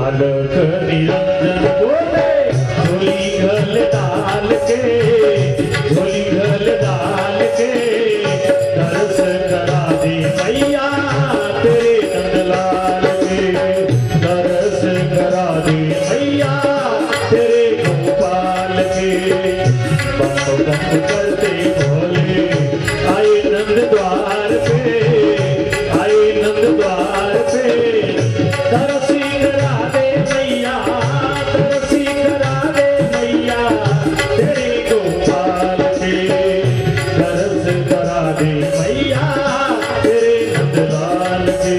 बालक निरंजन बोले झोली घल डाल के, झोली घल डाल के दर्श करा दे मैया तेरे नंदलाल के, दर्श करा दे मैया तेरे गोपाल के। बातों बंद करते भोले आए नंद द्वार पे, आए नंद द्वार पे दर्शी करा दे मैया, दर्शी करा दे मैया तेरे गोपाल के, दर्श करा दे मैया तेरे नंदलाल के।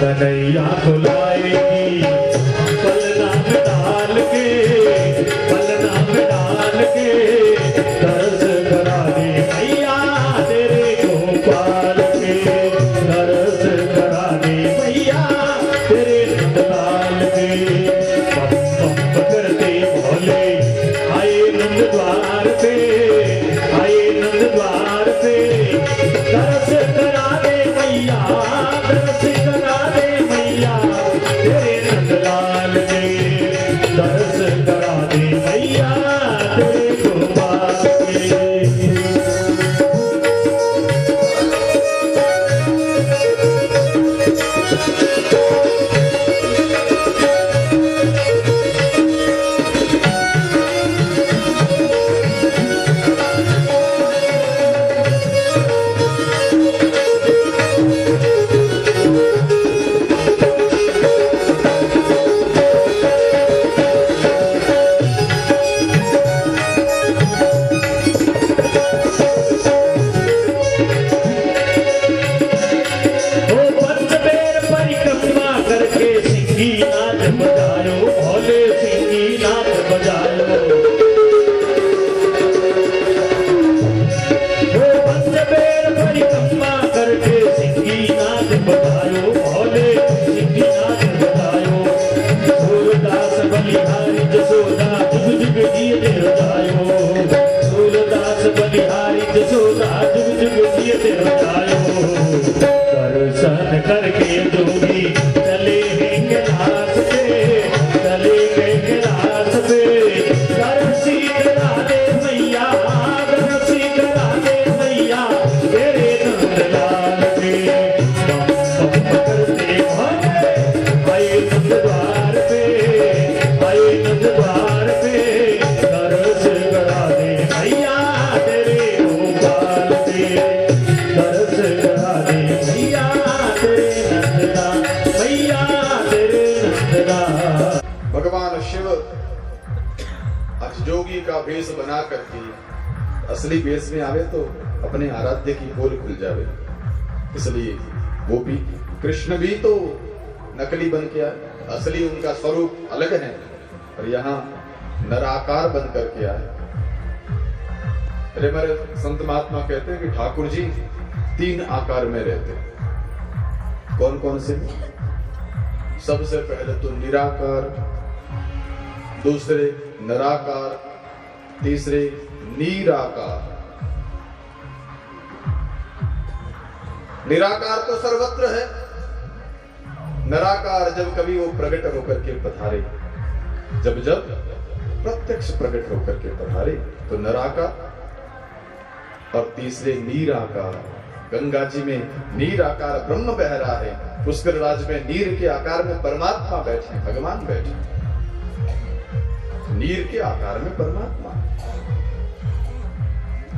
कन्हैया खुलाएगी पलना में डाल के, पलना में डाल के दर्श करा दे मैया तेरे गोपाल के, दर्श करा दे मैया तेरे नंदलाल के। बम बम करते भोले आए नंद द्वार पे, आए नंद द्वार पे दर्श करा दे मैया, दर्श करा दे मैया तेरे नंदलाल के, दर्श करा दे मैया तेरे गोपाल के। के दर्श करा दे मैया तेरे नंददा, मैया तेरे नंददा। भगवान शिव आज जोगी का वेश बना करके असली वेश में आवे तो अपने आराध्य की पोल खुल जावे। इसलिए वो भी कृष्ण भी तो नकली बन के आए, असली उनका स्वरूप अलग है और यहाँ नराकार बन करके आए। अरे मेरे संत महात्मा कहते हैं कि ठाकुर जी 3 आकार में रहते। कौन कौन से? सबसे पहले तो निराकार, दूसरे नराकार, तीसरे निराकार। निराकार तो सर्वत्र है, नराकार जब कभी वो प्रकट होकर के पधारे, जब जब प्रत्यक्ष प्रकट होकर के पधारे तो नराकार, और तीसरे निराकार। गंगा जी में निराकार ब्रह्म बह रहा है, पुष्कर राज में नीर के आकार में परमात्मा बैठे, भगवान बैठे, नीर के आकार में परमात्मा।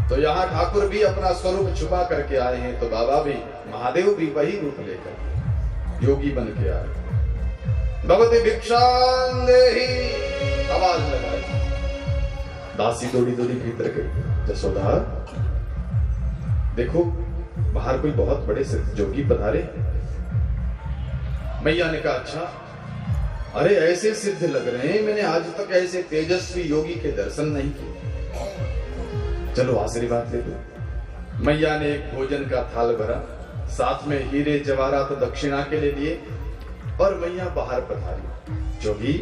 तो यहाँ ठाकुर भी अपना स्वरूप छुपा करके आए हैं, तो बाबा भी, महादेव भी वही रूप लेकर योगी बन के आए। भगवती भिक्षां देहि आवाज लगाई, दासी दौड़ी दौड़ी भीतर गई। जसोदा देखो बाहर कोई बहुत बड़े जोगी पधारे। मैया ने कहा अच्छा, अरे ऐसे सिद्ध लग रहे हैं, मैंने आज तक ऐसे तेजस्वी योगी के दर्शन नहीं किए, चलो आशीर्वाद ले लो। मैया ने एक भोजन का थाल भरा, साथ में हीरे जवाहरात तो दक्षिणा के लिए दिए, और मैया बाहर पधारी। जोगी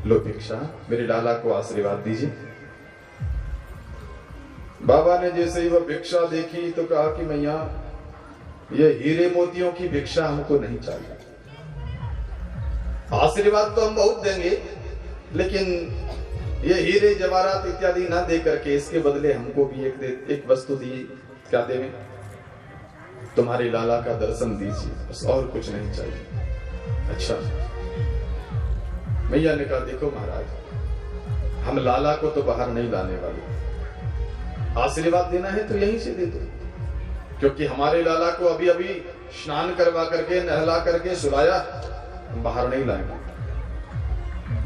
लो भिक्षा, मेरे लाला को आशीर्वाद दीजिए। बाबा ने जैसे ही वह भिक्षा देखी तो कहा कि मैया ये हीरे मोतियों की भिक्षा हमको नहीं चाहिए, आशीर्वाद तो हम बहुत देंगे, लेकिन ये हीरे जवाहरात इत्यादि ना दे करके इसके बदले हमको भी एक वस्तु दी। क्या देवें? तुम्हारे लाला का दर्शन दीजिए, बस और कुछ नहीं चाहिए। अच्छा। मैया ने कहा देखो महाराज, हम लाला को तो बाहर नहीं लाने वाले, आशीर्वाद देना है तो यहीं से दे दो, क्योंकि हमारे लाला को अभी अभी स्नान करवा करके नहला करके सुलाया, हम बाहर नहीं लाएंगे।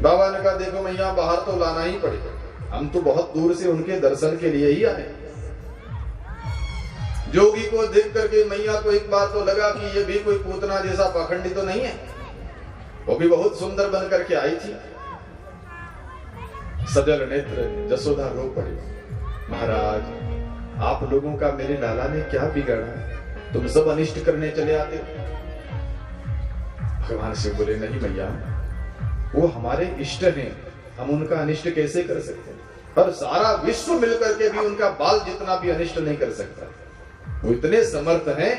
बाबा ने कहा देखो मैया, बाहर तो लाना ही पड़ेगा, हम तो बहुत दूर से उनके दर्शन के लिए ही आए। जोगी को देख करके मैया को एक बार तो लगा कि ये भी कोई पूतना जैसा पाखंडी तो नहीं है, वो भी बहुत सुंदर बन करके आई थी। सजल नेत्र जसोदा रो पड़ी, महाराज आप लोगों का मेरे लाला ने क्या बिगाड़ा, तुम सब अनिष्ट करने चले आते हो। भगवान शिव बोले नहीं मैया, वो हमारे इष्ट हैं, हम उनका अनिष्ट कैसे कर सकते हैं, और सारा विश्व मिलकर के भी उनका बाल जितना भी अनिष्ट नहीं कर सकता। वो इतने समर्थ हैं,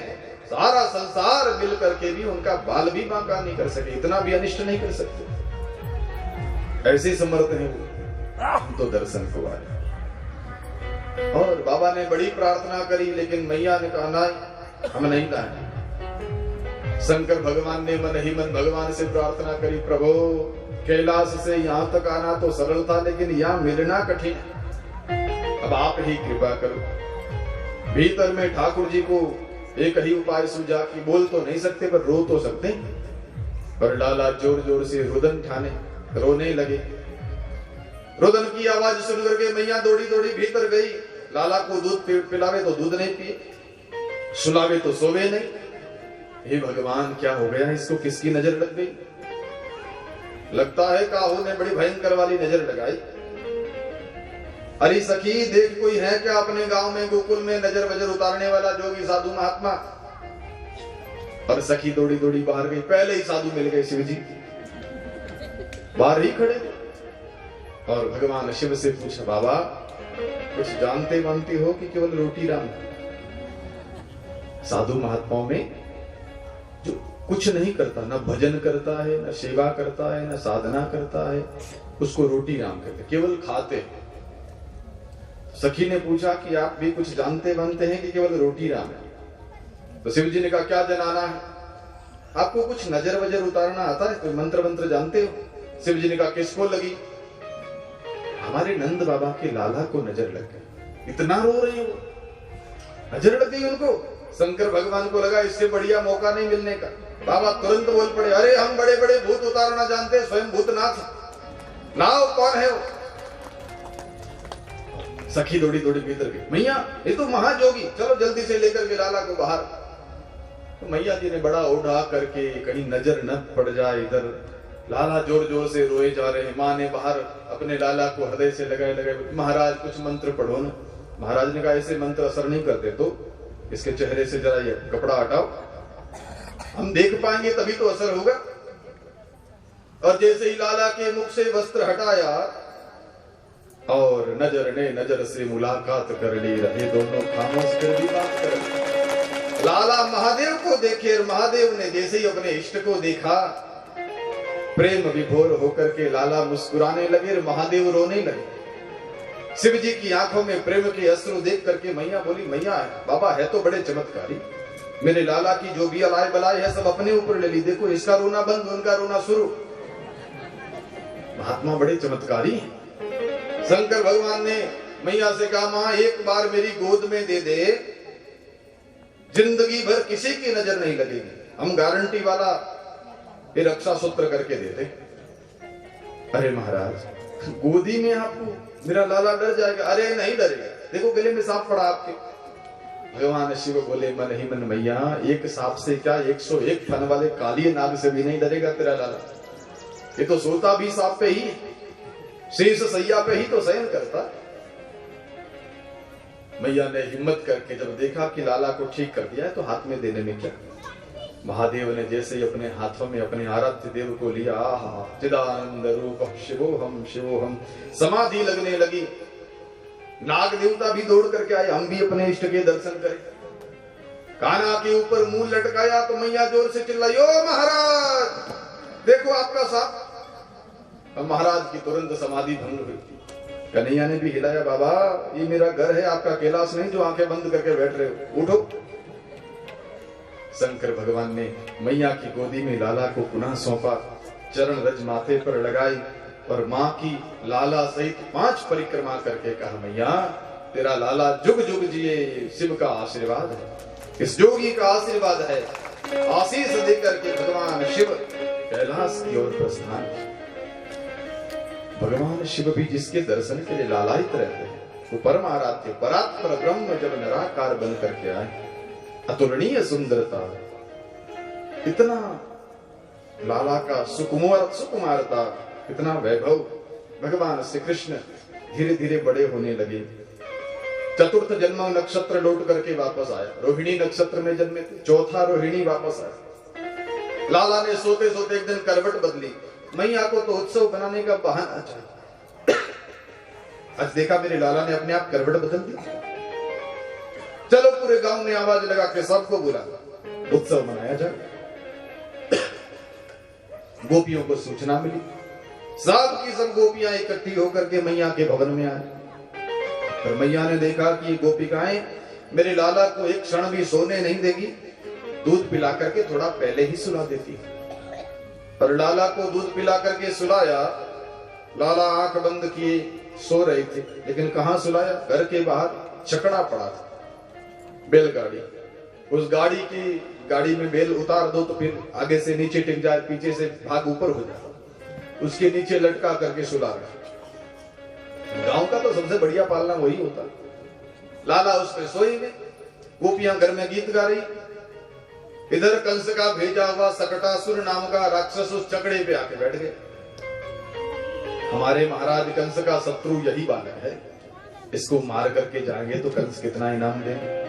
सारा संसार मिलकर के भी उनका बाल भी बांका नहीं कर सके, इतना भी अनिष्ट नहीं कर सकते, ऐसे समर्थ हैं वो। हम तो दर्शन को आए। और बाबा ने बड़ी प्रार्थना करी, लेकिन मैया ने कहा नहीं, हम नहीं लाए। शंकर भगवान ने मन ही मन भगवान से प्रार्थना करी, प्रभु कैलाश से यहाँ तक आना तो सरल था, लेकिन यहाँ मिलना कठिन है, अब आप ही कृपा करो। भीतर में ठाकुर जी को एक ही उपाय सूझा कि बोल तो नहीं सकते पर रो तो सकते, पर लाला जोर जोर से रुदन ठाने, रोने लगे। रुदन की आवाज सुन करके मैया दौड़ी दौड़ी भीतर गई। लाला को दूध पिलावे तो दूध नहीं पिए, सुलावे तो सोवे नहीं। हे भगवान क्या हो गया, इसको किसकी नजर लग गई? लगता है काहू ने बड़ी भयंकर वाली नजर लगाई। अरे सखी देख, कोई है क्या अपने गांव में गोकुल में नजर वजर उतारने वाला जोगी साधु महात्मा? और सखी दौड़ी दौड़ी बाहर गई, पहले ही साधु मिल गए शिव जी, बाहर ही खड़े। और भगवान शिव से पूछा, बाबा कुछ जानते मानते हो कि केवल रोटी राम? साधु महात्माओं में जो कुछ नहीं करता, ना भजन करता है, ना सेवा करता है, ना साधना करता है, उसको रोटी राम कहते, केवल खाते। सखी ने पूछा कि आप भी कुछ जानते मानते हैं कि केवल रोटी राम है? तो शिव जी ने कहा क्या जनाना है, आपको कुछ नजर वजर उतारना आता है, कोई मंत्र मंत्र जानते हो? शिव जी ने कहा किसको लगी? हमारे नंद बाबा के लाला को नजर लग गई, इतना रो रहे हो। नजर लग गई उनको। शंकर भगवान को लगा इससे बढ़िया मौका नहीं मिलने का। बाबा तुरंत बोल पड़े, अरे हम बड़े बड़े भूत उतारना जानते, स्वयं भूतनाथ, लाओ कौन है वो। सखी दौड़ी दौड़ी भीतर गई, मैया ये तो महाजोगी, चलो जल्दी से लेकर के लाला को बाहर। तो मैया जी ने बड़ा ओढ़ा करके कहीं नजर न पड़ जाए इधर। लाला जोर जोर से रोए जा रहे हैं। माँ ने बाहर अपने लाला को हृदय से लगाए लगाए, महाराज कुछ मंत्र पढ़ो ना। महाराज ने कहा ऐसे मंत्र असर नहीं करते, तो इसके चेहरे से जरा ये कपड़ा हटाओ, हम देख पाएंगे तभी तो असर होगा। और जैसे ही लाला के मुख से वस्त्र हटाया और नजर ने नजर से मुलाकात कर ली, रहे दोनों खामोश फिर भी बात कर रहे। लाला महादेव को देखे और महादेव ने जैसे ही अपने इष्ट को देखा, प्रेम विभोर होकर के लाला मुस्कुराने लगे और महादेव रोने लगे। शिव जी की आंखों में प्रेम के अश्रु देख करके मैया बोली, मैया बाबा है तो बड़े चमत्कारी, मेरे लाला की जो भी अलाय बलाय है सब अपने ऊपर ले ली, देखो इसका रोना बंद उनका रोना शुरू। महात्मा बड़े चमत्कारी। शंकर भगवान ने मैया से कहा, मां एक बार मेरी गोद में दे दे, जिंदगी भर किसी की नजर नहीं लगेगी, हम गारंटी वाला ये रक्षा सूत्र करके देते। अरे महाराज गोदी में आपको मेरा लाला डर जाएगा। अरे नहीं डरेगा, देखो गले में सांप पड़ा आपके। भगवान शिव बोले, मन ही मन मैया एक सांप से क्या 101 फन वाले काली नाग से भी नहीं डरेगा तेरा लाला। ये तो सोता भी सांप पे ही, शेष सैया पे ही तो शयन करता। मैया ने हिम्मत करके जब देखा कि लाला को ठीक कर दिया है तो हाथ में देने में क्या। महादेव ने जैसे ही अपने हाथों में अपने आराध्य देव को लिया, आहा चिदानंद रूप शिवोहम शिवोहम, समाधि लगने लगी। नाग देवता भी दौड़ करके आए, हम भी अपने इष्ट के दर्शन करें। काना के ऊपर मुंह लटकाया तो मैया जोर से चिल्लाई, ओ महाराज देखो आपका सांप। अब महाराज की तुरंत समाधि भंग हुई। कन्हैया ने भी हिलाया, बाबा ये मेरा घर है, आपका कैलाश नहीं जो आंखें बंद करके बैठ रहे हो, उठो। शंकर भगवान ने मैया की गोदी में लाला को पुनः सौंपा, चरण रज माथे पर लगाई और मां की लाला सहित 5 परिक्रमा करके कहा, मैया तेरा लाला जुग जुग जिए, शिव का आशीर्वाद है, इस जोगी का आशीर्वाद है। आशीष देकर के भगवान शिव कैलाश की ओर प्रस्थान। भगवान शिव भी जिसके दर्शन के लिए लालायित रहते हैं, वो परम आराध्य परात्पर ब्रह्म जब निराकार बन करके आए, अतुलनीय सुंदरता, इतना लाला का सुकुमारता, इतना वैभव। भगवान श्री कृष्ण धीरे धीरे बड़े होने लगे। चतुर्थ जन्म नक्षत्र लौट करके वापस आया, रोहिणी नक्षत्र में जन्मे थे, चौथा रोहिणी वापस आया। लाला ने सोते सोते एक दिन करवट बदली, मैया को तो उत्सव बनाने का बहाना चाहिए। आज देखा मेरे लाला ने अपने आप करवट बदल दी। चलो पूरे गांव में आवाज लगा के सबको बुला, उत्सव मनाया जाए। गोपियों को सूचना मिली, सब की सब गोपियां इकट्ठी होकर के मैया के भवन में आई। और मैया ने देखा कि ये गोपिकाएं मेरे लाला को एक क्षण भी सोने नहीं देगी, दूध पिला करके थोड़ा पहले ही सुला देती। और लाला को दूध पिला करके सुलाया। लाला आंख बंद किए सो रहे थे, लेकिन कहां सुलाया, घर के बाहर छकड़ा पड़ा था, बैलगाड़ी। उस गाड़ी में बैल उतार दो तो फिर आगे से नीचे टिक जाए, पीछे से भाग ऊपर हो जाए, उसके नीचे लटका करके सुला रहा। गांव का तो सबसे बढ़िया पालना वही होता। लाला उसमें सोई में, गोपियां घर में गीत गा रही। इधर कंस का भेजा हुआ सकटासुर नाम का राक्षस उस चकड़े पे आके बैठ गए। हमारे महाराज कंस का शत्रु यही बालक है, इसको मार करके जाएंगे तो कंस कितना इनाम देंगे।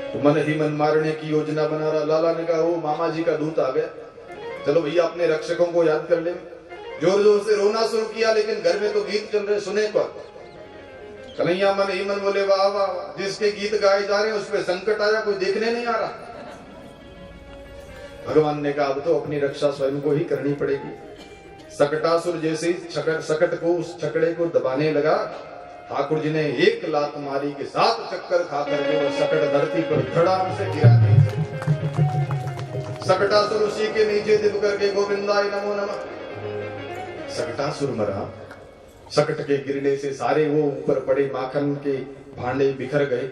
तो मन ही मन मारने की योजना बना रहा। लाला ने कहा, वो मामा जी का दूत आ गया, चलो भैया अपने रक्षकों को याद कर ले। जोर जोर से रोना शुरू किया, लेकिन घर में तो गीत चल रहे, सुने कौन। कन्हैया मन ही मन बोले, वाह वाह, जिसके गीत गाए जा रहे हैं उस पर संकट आया, कोई देखने नहीं आ रहा। भगवान ने कहा, अब तो अपनी रक्षा स्वयं को ही करनी पड़ेगी। सकटासुर जैसे सकट को, उस छकड़े को दबाने लगा, ठाकुर जी ने एक लात मारी के 7 चक्कर खा करके वो सकट धरती पर धड़ाम से गिरा दी। सकटासुर उसी के नीचे दिप करके गोविंदाय नमो नमः। सकटासुर मरा। सकट के गिरने से सारे वो ऊपर पड़े माखन के भांडे बिखर गए।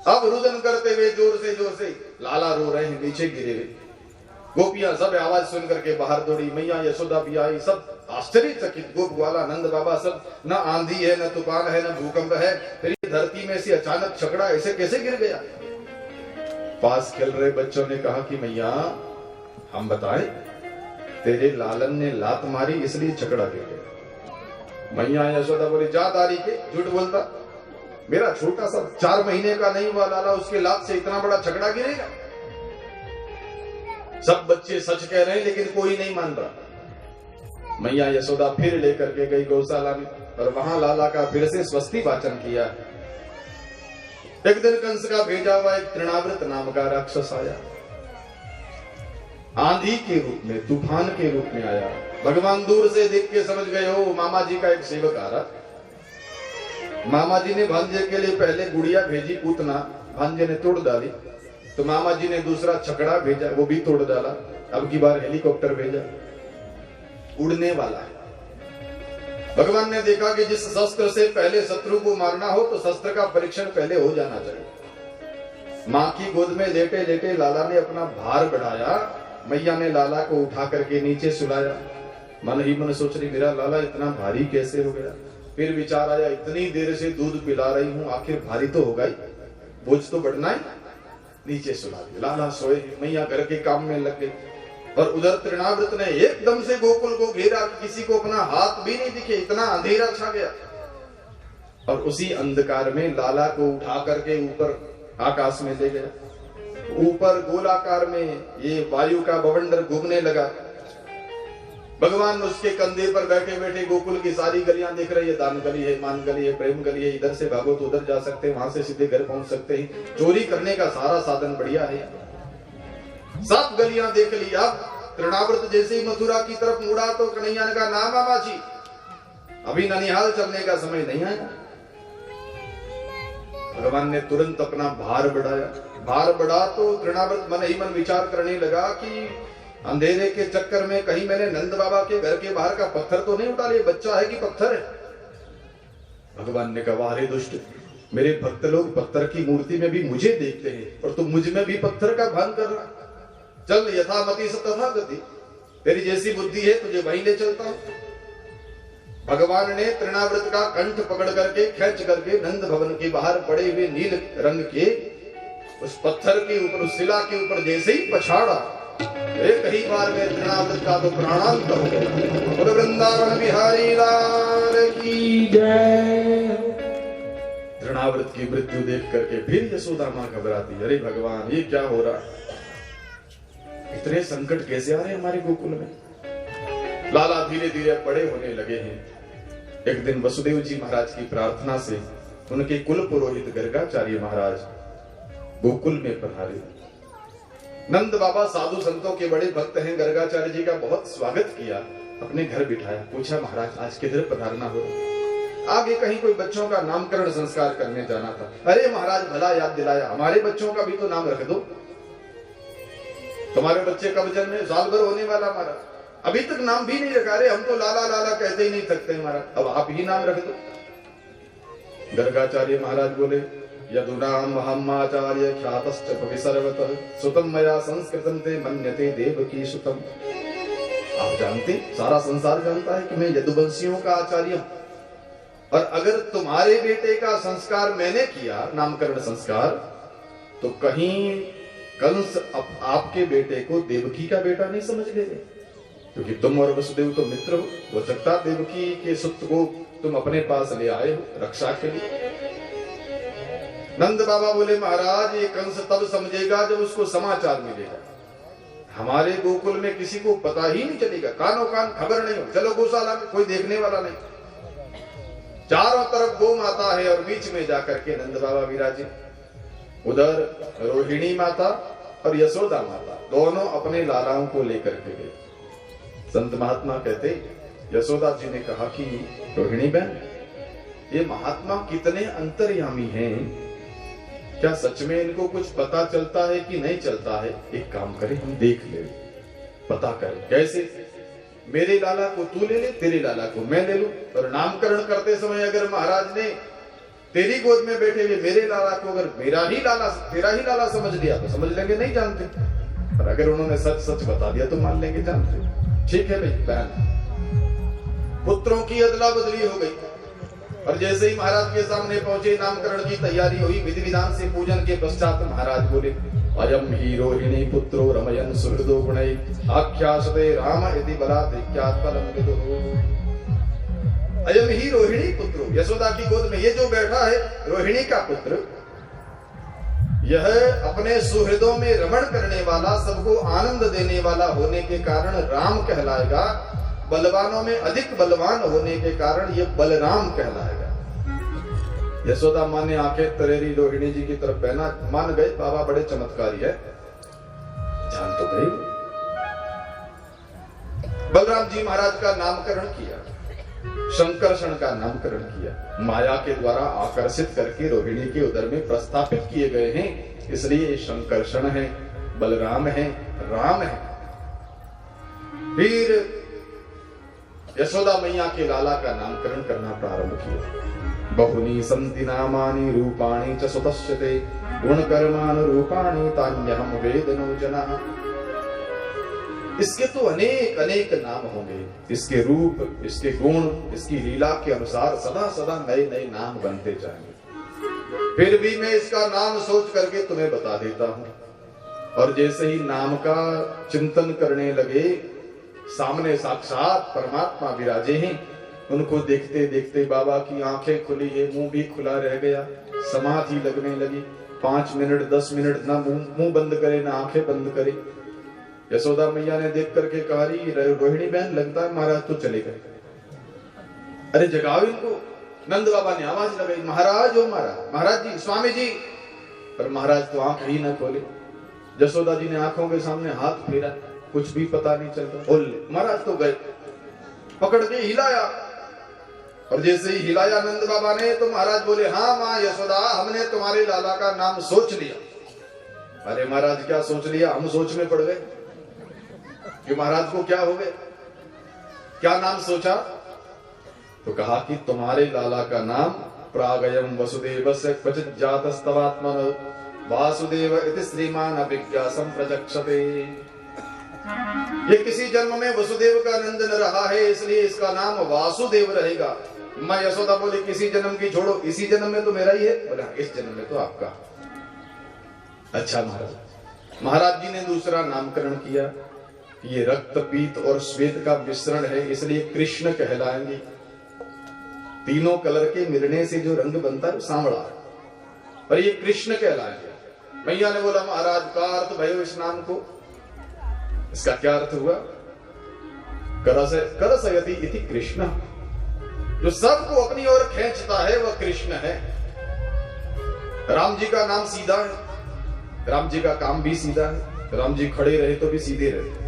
अब रुदन करते हुए जोर से लाला रो रहे हैं, नीचे गिरे हुए। गोपियां सब आवाज सुन करके बाहर दौड़ी, मैया यशोदा भी आई, सब आश्चर्यचकित। गोप ग्वाला नंद बाबा सब, न आंधी है, न तूफान है, न भूकंप है, फिर ये धरती में से अचानक छकड़ा ऐसे कैसे गिर गया। पास खेल रहे बच्चों ने कहा कि मैया हम बताएं, तेरे लालन ने लात मारी इसलिए छकड़ा गिर गया। मैया यशोदा बोली, जा दारी के, झूठ बोलता, मेरा छोटा सा 4 महीने का नहीं हुआ लाला, उसके लात से इतना बड़ा छकड़ा गिरेगा। सब बच्चे सच कह रहे हैं लेकिन कोई नहीं मान रहा। मैया यशोदा फिर लेकर के गई गौशाला में और वहां लाला का फिर से स्वस्ति वाचन किया। एक दिन कंस का भेजा हुआ एक तृणावृत नाम का राक्षस आया, आंधी के रूप में, तूफान के रूप में आया। भगवान दूर से देख के समझ गए हो मामा जी का एक सेवक आ रहा। मामा जी ने भांजे के लिए पहले गुड़िया भेजी पूतना, भांजे ने तोड़ डाली, तो मामा जी ने दूसरा छकड़ा भेजा, वो भी तोड़ डाला। अब की बार हेलीकॉप्टर भेजा, उड़ने वाला है। भगवान ने देखा कि जिस शस्त्र से पहले शत्रु को मारना हो तो शस्त्र का परीक्षण पहले हो जाना चाहिए। मां की गोद में लेटे लेटे लाला ने अपना भार बढ़ाया। मैया ने लाला को उठा करके नीचे सुलाया। मन ही मन सोच रही, मेरा लाला इतना भारी कैसे हो गया। फिर विचार आया, इतनी देर से दूध पिला रही हूं, आखिर भारी तो होगा ही, बोझ तो बढ़ना ही। नीचे सुला दिया, लाला सोए, मैया घर के काम में लग गई। और उधर तृणावृत ने एकदम से गोकुल को घेरा, किसी को अपना हाथ भी नहीं दिखे, इतना अंधेरा छा गया। और उसी अंधकार में लाला को उठा करके ऊपर आकाश में ले गया। ऊपर गोलाकार में ये वायु का बवंडर घूमने लगा। भगवान उसके कंधे पर बैठे बैठे गोकुल की सारी गलियां देख रही है। दान गली है, मान गली है, प्रेम गली है, इधर से भागो तो उधर जा सकते हैं, वहां से सीधे घर पहुंच सकते हैं, चोरी करने का सारा साधन बढ़िया है। सब गलियां देख ली। अब तृणावृत जैसे ही मथुरा की तरफ मुड़ा तो कन्हैया ने कहा, ना मामा जी, अभी ननिहाल चलने का समय नहीं आया। भगवान ने तुरंत अपना भार बढ़ाया। भार बढ़ा तो तृणावृत मन ही मन विचार करने लगा कि अंधेरे के चक्कर में कहीं मैंने नंद बाबा के घर के बाहर का पत्थर तो नहीं उठा लिया, बच्चा है कि पत्थर है। भगवान ने कहा, अरे दुष्ट, मेरे भक्त लोग पत्थर की मूर्ति में भी मुझे देखते हैं और तुम मुझ में भी पत्थर का भान कर रहा। चल, यथामति तथा गति, तेरी जैसी बुद्धि है तुझे वहीं ले चलता हूं। भगवान ने तृणावृत का कंठ पकड़ करके खींच करके नंद भवन के बाहर पड़े हुए नील रंग के उस पत्थर के ऊपर, उस शिला के ऊपर जैसे ही पछाड़ा, एक ही बार में तृणावृत का तो प्राणांत हो गया। बोलो वृंदावन बिहारी लाल की जय। तृणावृत की मृत्यु देख करके फिर यशोदा मां घबराती, अरे भगवान ये क्या हो रहा, इतने संकट कैसे आ रहे हमारे गोकुल में। लाला धीरे धीरे बड़े होने लगे हैं। एक दिन वसुदेव जी महाराज की प्रार्थना से उनके कुल पुरोहित गर्गाचार्य महाराज गोकुल में पधारे। नंद बाबा साधु संतों के बड़े भक्त हैं, गर्गाचार्य जी का बहुत स्वागत किया, अपने घर बिठाया। पूछा, महाराज आज किधर पधारना हो? आगे कहीं कोई बच्चों का नामकरण संस्कार करने जाना था। अरे महाराज भला याद दिलाया, हमारे बच्चों का भी तो नाम रख दो। तुम्हारे बच्चे कब जन्मे? साल भर होने वाला हमारा, अभी तक नाम भी नहीं रखा। रहे हम तो लाला लाला कहते ही नहीं थकते हमारा, अब आप ही नाम रख दो। गर्गाचार्य महाराज बोले, यदुनाम महम्माचार्य ख्यातश्च सर्वतः सुतम मया संस्कृतम ते मन्यते देवकी सुतम। आप जानते, सारा संसार जानता है कि मैं यदुवंशियों का आचार्य हूं, और अगर तुम्हारे बेटे का संस्कार मैंने किया, नामकरण संस्कार, तो कहीं कंस आपके बेटे को देवकी का बेटा नहीं समझ लेंगे, क्योंकि तुम और वसुदेव तो मित्र हो। हो सकता देवकी के सुत को तुम अपने पास ले आए हो रक्षा के लिए। नंद बाबा बोले, महाराज ये कंस तब समझेगा जब उसको समाचार मिलेगा। हमारे गोकुल में किसी को पता ही नहीं चलेगा, कानों कान खबर नहीं हो। चलो गौशाला में, कोई देखने वाला नहीं। चारों तरफ गौ माता है और बीच में जाकर के नंद बाबा विराजे। उधर रोहिणी माता और यशोदा माता दोनों अपने लालाओं को लेकर के गए। संत महात्मा कहते, यशोदा जी ने कहा कि रोहिणी बहन, ये महात्मा कितने अंतर्यामी हैं, क्या सच में इनको कुछ पता चलता है कि नहीं चलता है? एक काम करें, हम देख ले, पता करें। कैसे? मेरे लाला को तू ले ले, तेरे लाला को मैं ले लूं, और नामकरण करते समय अगर महाराज ने तेरी गोद में बैठे हुए मेरे लाला को अगर तेरा ही लाला समझ लिया तो समझ लेंगे नहीं जानते, पर अगर उन्होंने सच सच बता दिया तो मान लेंगे जानते। ठीक है भाई बहन, पुत्रों की अदला बदली हो गई और जैसे ही महाराज के सामने पहुंचे, नामकरण की तैयारी हुई, विधि विधान से पूजन के पश्चात महाराज बोले, अयम ही रोहिणी पुत्रो रमयन सुहृदो गुणै आख्यासते राम इति बलात् विख्यातफलं विदुः। अयम ही रोहिणी पुत्रो, यशोदा की गोद में ये जो बैठा है रोहिणी का पुत्र, यह अपने सुहृदों में रमण करने वाला, सबको आनंद देने वाला होने के कारण राम कहलाएगा, बलवानों में अधिक बलवान होने के कारण ये बलराम कहलाएगा। यशोदा माँ ने आंखें तरेरी रोहिणी जी की तरफ पहना, मान गए बाबा बड़े चमत्कारी है, जान तो गए। बलराम जी महाराज का नामकरण किया, शंकरषण का नामकरण किया, माया के द्वारा आकर्षित करके रोहिणी के उदर में प्रस्थापित किए गए हैं, इसलिए शंकरषण है, बलराम है, राम है। फिर यशोदा मैया के लाला का नामकरण करना प्रारंभ किया। बहुनी संति नामानि रूपाणि च सुतश्यते गुणकर्मानुरूपाणि तान्यहं वेदनो जनः। इसके तो अनेक अनेक नाम होंगे, इसके रूप, इसके गुण, इसकी लीला के अनुसार सदा सदा नए नए नाम बनते जाएंगे। फिर भी मैं इसका नाम सोच करके तुम्हें बता देता हूं। और जैसे ही नाम का चिंतन करने लगे, सामने साक्षात परमात्मा विराजे हैं। उनको देखते देखते बाबा की आंखें खुली है, मुंह भी खुला रह गया, समाधि लगने लगी। 5 मिनट 10 मिनट ना मुंह बंद करे ना आंखें बंद करे। यशोदा मैया ने देख करके कहा, रोहिणी बहन लगता है महाराज तो चले गए, अरे जगाओ इनको। नंद बाबा ने आवाज लगाई, महाराज ओ महाराज, महाराज जी, स्वामी जी। पर महाराज तो आंख ही न खोले। यशोदा जी ने आंखों के सामने हाथ फेरा, कुछ भी पता नहीं चलता। बोले महाराज तो गए, पकड़ के हिलाया, और जैसे ही हिलाया नंद बाबा ने तो महाराज बोले, हाँ माँ यशोदा, हमने तुम्हारे लाला का नाम सोच लिया। अरे महाराज क्या सोच लिया, हम सोच में पड़ गए कि महाराज को क्या हो गए, क्या नाम सोचा? तो कहा कि तुम्हारे लाला का नाम प्रागयम वसुदेवस्य क्वचित् जातस्तवात्मनो वासुदेव इति श्रीमान अभिज्ञासं प्रचक्षते। ये किसी जन्म में वसुदेव का नंदन रहा है, इसलिए इसका नाम वासुदेव रहेगा। मां यशोदा बोली, किसी जन्म की छोड़ो, इसी जन्म में तो मेरा ही है। बोला, इस जन्म में तो आपका। अच्छा महाराज। महाराज जी ने दूसरा नामकरण किया, ये रक्त पीत और श्वेत का मिश्रण है, इसलिए कृष्ण कहलाएंगे। तीनों कलर के मिलने से जो रंग बनता है सांवला, पर ये कृष्ण कहलाएंगे। मैया ने बोला, महाराज का अर्थ भयो इस नाम को, इसका क्या अर्थ हुआ? करसयति इति कृष्ण, जो सबको अपनी ओर खींचता है वह कृष्ण है। राम जी का नाम सीधा है, राम जी का काम भी सीधा है, राम जी खड़े रहे तो भी सीधे रहे।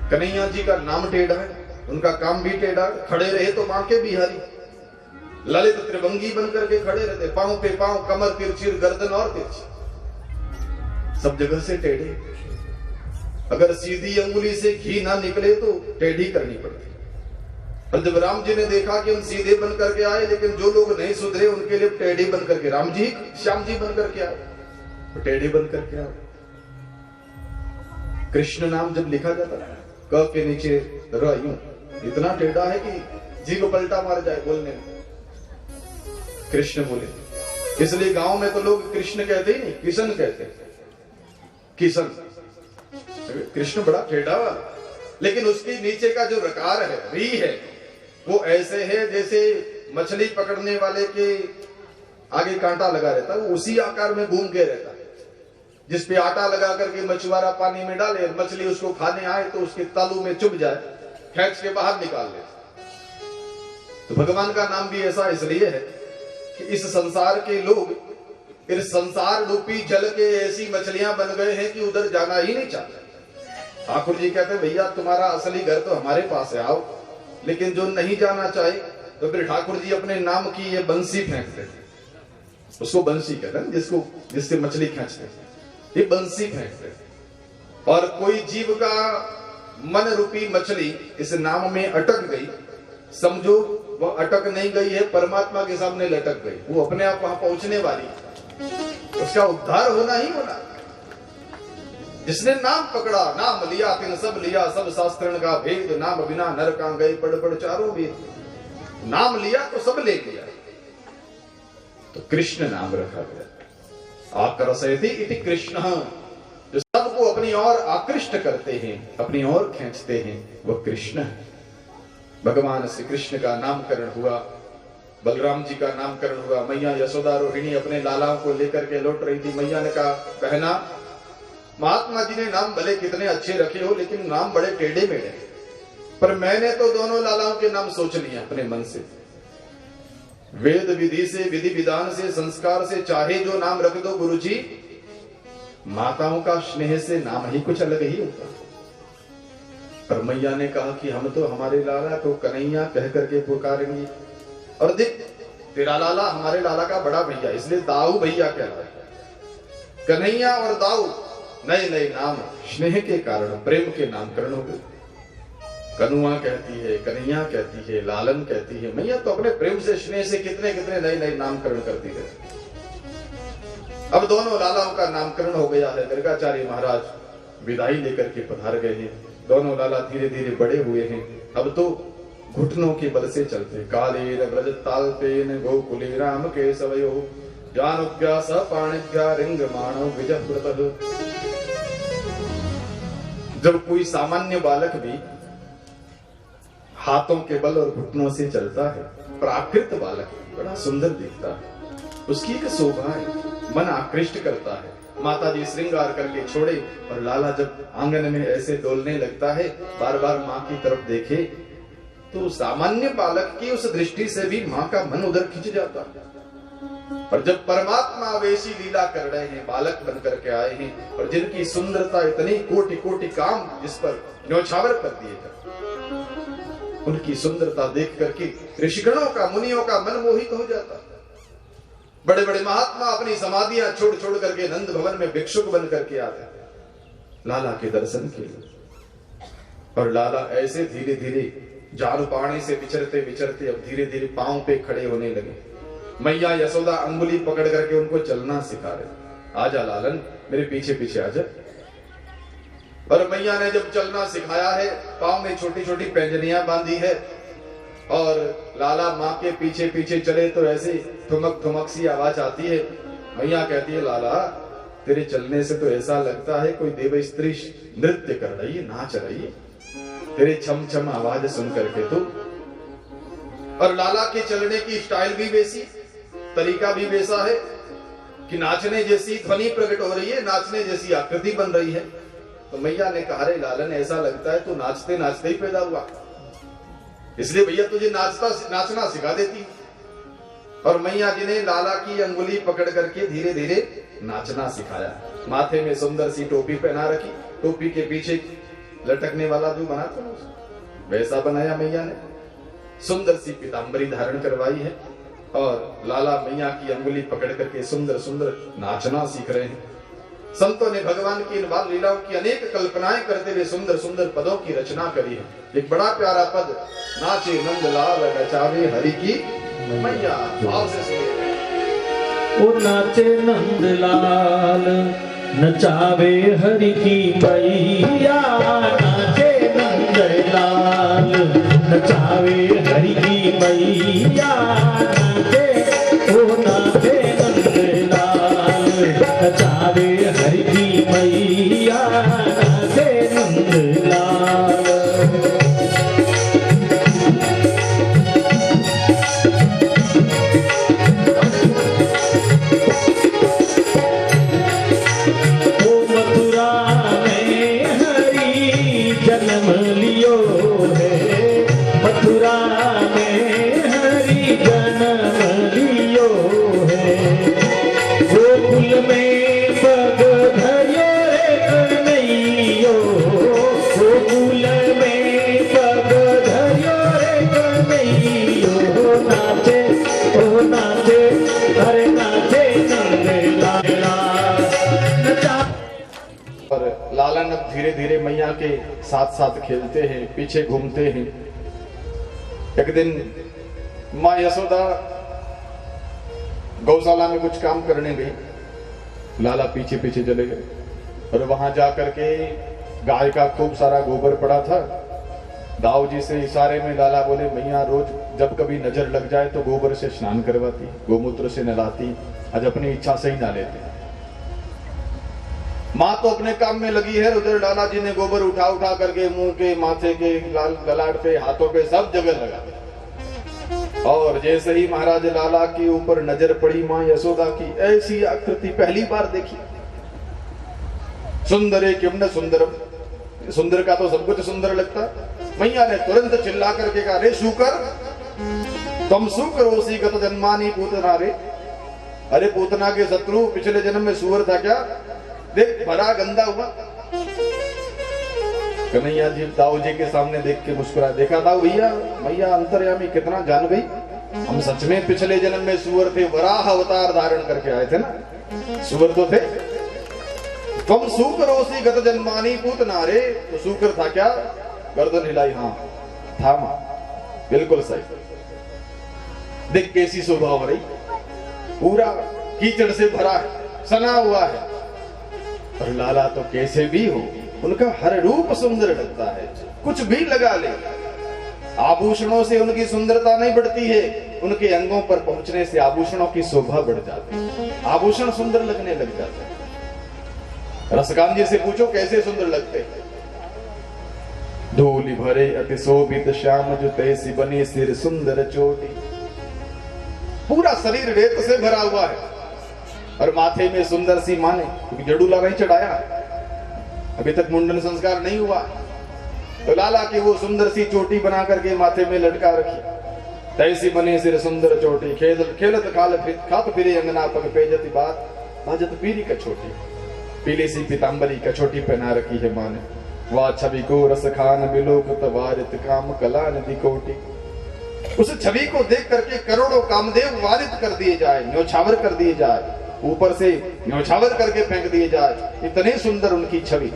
कन्हैया जी का नाम टेढ़ा है, उनका काम भी टेढ़ा, खड़े रहे तो बांके बिहारी। ललित त्रिभंगी बनकर के खड़े रहते, पांव पे पांव, कमर तिरछी, गर्दन और तिरछी, सब जगह से टेढ़े। अगर सीधी अंगुली से घी ना निकले तो टेढ़ी करनी पड़ती। और जब राम जी ने देखा कि हम सीधे बन करके आए, लेकिन जो लोग नहीं सुधरे उनके लिए टेढ़े बन करके, राम जी श्याम जी बन करके आए तो टेढ़े बन करके आए। कृष्ण नाम जब लिखा जाता है, क के नीचे र यूं, इतना टेढ़ा है कि जी को पलटा मार जाए बोलने में। कृष्ण बोले, इसलिए गांव में तो लोग कृष्ण कहते ही नहीं, किशन कहते हैं। किशन, कृष्ण बड़ा टेढ़ा वाला, लेकिन उसके नीचे का जो रकार है, री है, वो ऐसे है जैसे मछली पकड़ने वाले के आगे कांटा लगा रहता है, वो उसी आकार में घूम के रहता है। जिसपे आटा लगा करके मछुआरा पानी में डाले, मछली उसको खाने आए तो उसके तालू में चुभ जाए, खींच के बाहर निकाल ले। तो भगवान का नाम भी ऐसा इसलिए है कि इस संसार के लोग इस संसार रूपी जल के ऐसी मछलियां बन गए हैं कि उधर जाना ही नहीं चाहते। ठाकुर जी कहते हैं, भैया तुम्हारा असली घर तो हमारे पास है, आओ। लेकिन जो नहीं जाना चाहे तो फिर ठाकुर जी अपने नाम की ये बंसी फेंकते हैं, उसको बंसी कहते हैं, जिससे मछली खींचते हैं, ये बंसी फेंकते हैं। और कोई जीव का मन रूपी मछली इस नाम में अटक गई, समझो वो अटक नहीं गई है, परमात्मा के सामने लटक गई। वो अपने आप वहां पहुंचने वाली है, उसका उद्धार होना ही होना। जिसने नाम पकड़ा, नाम लिया तिन सब लिया, सब शास्त्रण का भेद, नाम बिना नर का गए पढ़ पढ़ चारों वेद। नाम लिया तो सब ले लिया, तो कृष्ण नाम रखा गया। आकर्षयति इति कृष्ण, जो सबको अपनी ओर आकृष्ट करते हैं, अपनी ओर खींचते हैं, वह कृष्ण है। भगवान श्री कृष्ण का नामकरण हुआ, बलराम जी का नामकरण हुआ। मैया यशोदा रोहिणी अपने लालाओं को लेकर के लौट रही थी। मैया ने कहा, बहना महात्मा जी ने नाम भले कितने अच्छे रखे हो, लेकिन नाम बड़े टेढ़े मेढ़े, पर मैंने तो दोनों लालाओं के नाम सोच लिए अपने मन से। वेद विधि से, विधि विधान से, संस्कार से चाहे जो नाम रख दो गुरुजी, माताओं का स्नेह से नाम ही कुछ अलग ही होता। पर मैया ने कहा कि हम तो हमारे लाला को कन्हैया कह करके पुकारेंगे, और देख तेरा लाला हमारे लाला का बड़ा भैया, इसलिए दाऊ भैया कहलाए। कन्हैया और दाऊ नए नए नाम स्नेह के कारण, प्रेम के नामकरण हो गए। कनुआ कहती है, कन्हैया कहती है, लालन कहती है। मैया तो अपने प्रेम से, स्नेह से कितने कितने नए नए नामकरण करती है। अब दोनों लालाओं का नामकरण हो गया है। गर्गाचार्य महाराज विदाई लेकर के पधार गए हैं। दोनों लाला धीरे धीरे बड़े हुए हैं। अब तो घुटनों के बल से चलते। काले व्रज ताल्पेन गोकुले राम के सवयो, जानुभ्यास पाणिभ्या रिंग माणव विजव्रतः। जब कोई सामान्य बालक भी हाथों के बल और घुटनों से चलता है, प्राकृत बालक बड़ा सुंदर दिखता है, उसकी एक शोभा है, मन आकृष्ट करता है। माता जी श्रृंगार करके छोड़े और लाला जब आंगन में ऐसे डोलने लगता है, बार बार माँ की तरफ देखे, तो सामान्य बालक की उस दृष्टि से भी माँ का मन उधर खिंच जाता है। और जब परमात्मा वेशी लीला कर रहे हैं, बालक बन करके आए हैं, और जिनकी सुंदरता इतनी कोटि कोटि काम जिस पर न्योछावर कर दिए जाते, उनकी सुंदरता देख करके ऋषिगणों का, मुनियों का मन मोहित हो जाता। बड़े बड़े महात्मा अपनी समाधियां छोड़ छोड़ करके नंद भवन में भिक्षुक बन करके आते लाला के दर्शन के लिए। और लाला ऐसे धीरे धीरे जारू पानी से विचरते विचरते अब धीरे धीरे पांव पे खड़े होने लगे। मैया यशोदा अंगुली पकड़ करके उनको चलना सिखा रहे। आजा लालन, मेरे पीछे पीछे आजा। और मैया ने जब चलना सिखाया है, पांव में छोटी छोटी पैंजनियां बांधी है, और लाला माँ के पीछे पीछे चले तो ऐसे ठुमक ठुमक सी आवाज आती है। मैया कहती है, लाला तेरे चलने से तो ऐसा लगता है कोई देव स्त्री नृत्य कर रही है, नाच रही है, तेरे छम छम आवाज सुन करके तो। और लाला के चलने की स्टाइल भी वैसी, तरीका भी वैसा है कि नाचने जैसी ध्वनि प्रकट हो रही है, नाचने जैसी आकृति बन रही है। तो मैया ने कहा, रे लालन ऐसा लगता है तू नाचते नाचते ही पैदा हुआ, इसलिए भैया तुझे नाचना सिखा देती। और मैया जी ने लाला की अंगुली पकड़ करके धीरे धीरे नाचना सिखाया। माथे में सुंदर सी टोपी पहना रखी, टोपी के पीछे लटकने वाला जो बनाता है वैसा बनाया मैया ने। सुंदर सी पीतांबरी धारण करवाई है, और लाला मैया की अंगुली पकड़ करके सुंदर सुंदर नाचना सीख रहे हैं। संतों ने भगवान की इन बाल लीलाओं की अनेक कल्पनाएं करते हुए सुंदर सुंदर पदों की रचना करी है। एक बड़ा प्यारा पद, नाचे नंदलाल नचावे हरि की मैया, भाव से सुनिए। ओ नाचे नंदलाल नचावे हरि की मैया, नाचे नंदलाल नचावे हरि की मैया, नाचे ओ नाचे नंदलाल नचावे हरि की मैया, नाचे नंदलाल। लालन अब धीरे धीरे मैया के साथ साथ खेलते हैं, पीछे घूमते हैं। एक दिन माँ यशोदा गौशाला में कुछ काम करने गई, लाला पीछे पीछे चले गए और वहां जाकर के गाय का खूब सारा गोबर पड़ा था। दाऊ जी से इशारे में लाला बोले, मैया रोज जब कभी नजर लग जाए तो गोबर से स्नान करवाती, गोमूत्र से नहलाती, आज अपनी इच्छा से ही ना लेते। माँ तो अपने काम में लगी है, उधर लाला जी ने गोबर उठा उठा करके मुंह के, माथे के, ललाट पे, हाथों पे सब जगह लगा। और जैसे ही महाराज लाला के ऊपर नजर पड़ी माँ यशोदा की, ऐसी आकृति पहली बार देखी। सुंदर है क्यों न सुंदरम, सुंदर का तो सब कुछ सुंदर लगता। मैया ने तुरंत चिल्ला करके कहा, रे शूकर, तुम सुकरोसी गत जन्मानी पूतना रे। अरे पूतना के शत्रु, पिछले जन्म में सुअर था क्या? देख भरा गंदा हुआ। कन्हैया जी दाऊ जी के सामने देख के मुस्कुराए। देखा दाऊ भैया, मैया अंतर्यामी कितना जान गई। हम सच में पिछले जन्म में सुअर थे, वराह अवतार धारण करके आए थे ना, सुअर तो थे। तुम सुकरोसी गत जन्मानी पूतना रे, तो सुकर था क्या? गर्दन हिलाई, हाँ था मां, बिल्कुल सही। देख कैसी शोभा हो रही, पूरा कीचड़ से भरा है, सना हुआ है। और लाला तो कैसे भी हो, उनका हर रूप सुंदर लगता है, कुछ भी लगा ले। आभूषणों से उनकी सुंदरता नहीं बढ़ती है, उनके अंगों पर पहुंचने से आभूषणों की शोभा बढ़ जाती है, आभूषण सुंदर लगने लग जाते हैं। रसकान जी से पूछो कैसे सुंदर लगते। धूलि भरे अति शोभित श्याम जो तैसी बनी सिर सुंदर चोटी। पूरा शरीर रेत से भरा हुआ है और माथे में सुंदर सी माने, क्योंकि जड़ूला नहीं चढ़ाया, अभी तक मुंडन संस्कार नहीं हुआ, तो लाला की वो सुंदर सी चोटी बना करके माथे में लटका रखी। तैसी बने सिर सुंदर चोटी, खेलत खात फिरे अंगना पग पेजती बात बाजत पीरी कछोटी। पीली सी पीतांबरी कछोटी पहना रखी है माँ ने। वाह छवि को रस खान बिलोक वारित काम कला नदी कोटी। उस छवि को देख करके करोड़ों कामदेव वारित कर दिए जाए, न्योछावर कर दिए जाए, ऊपर से न्योछावर करके फेंक दिए जाए, इतने सुंदर उनकी छवि।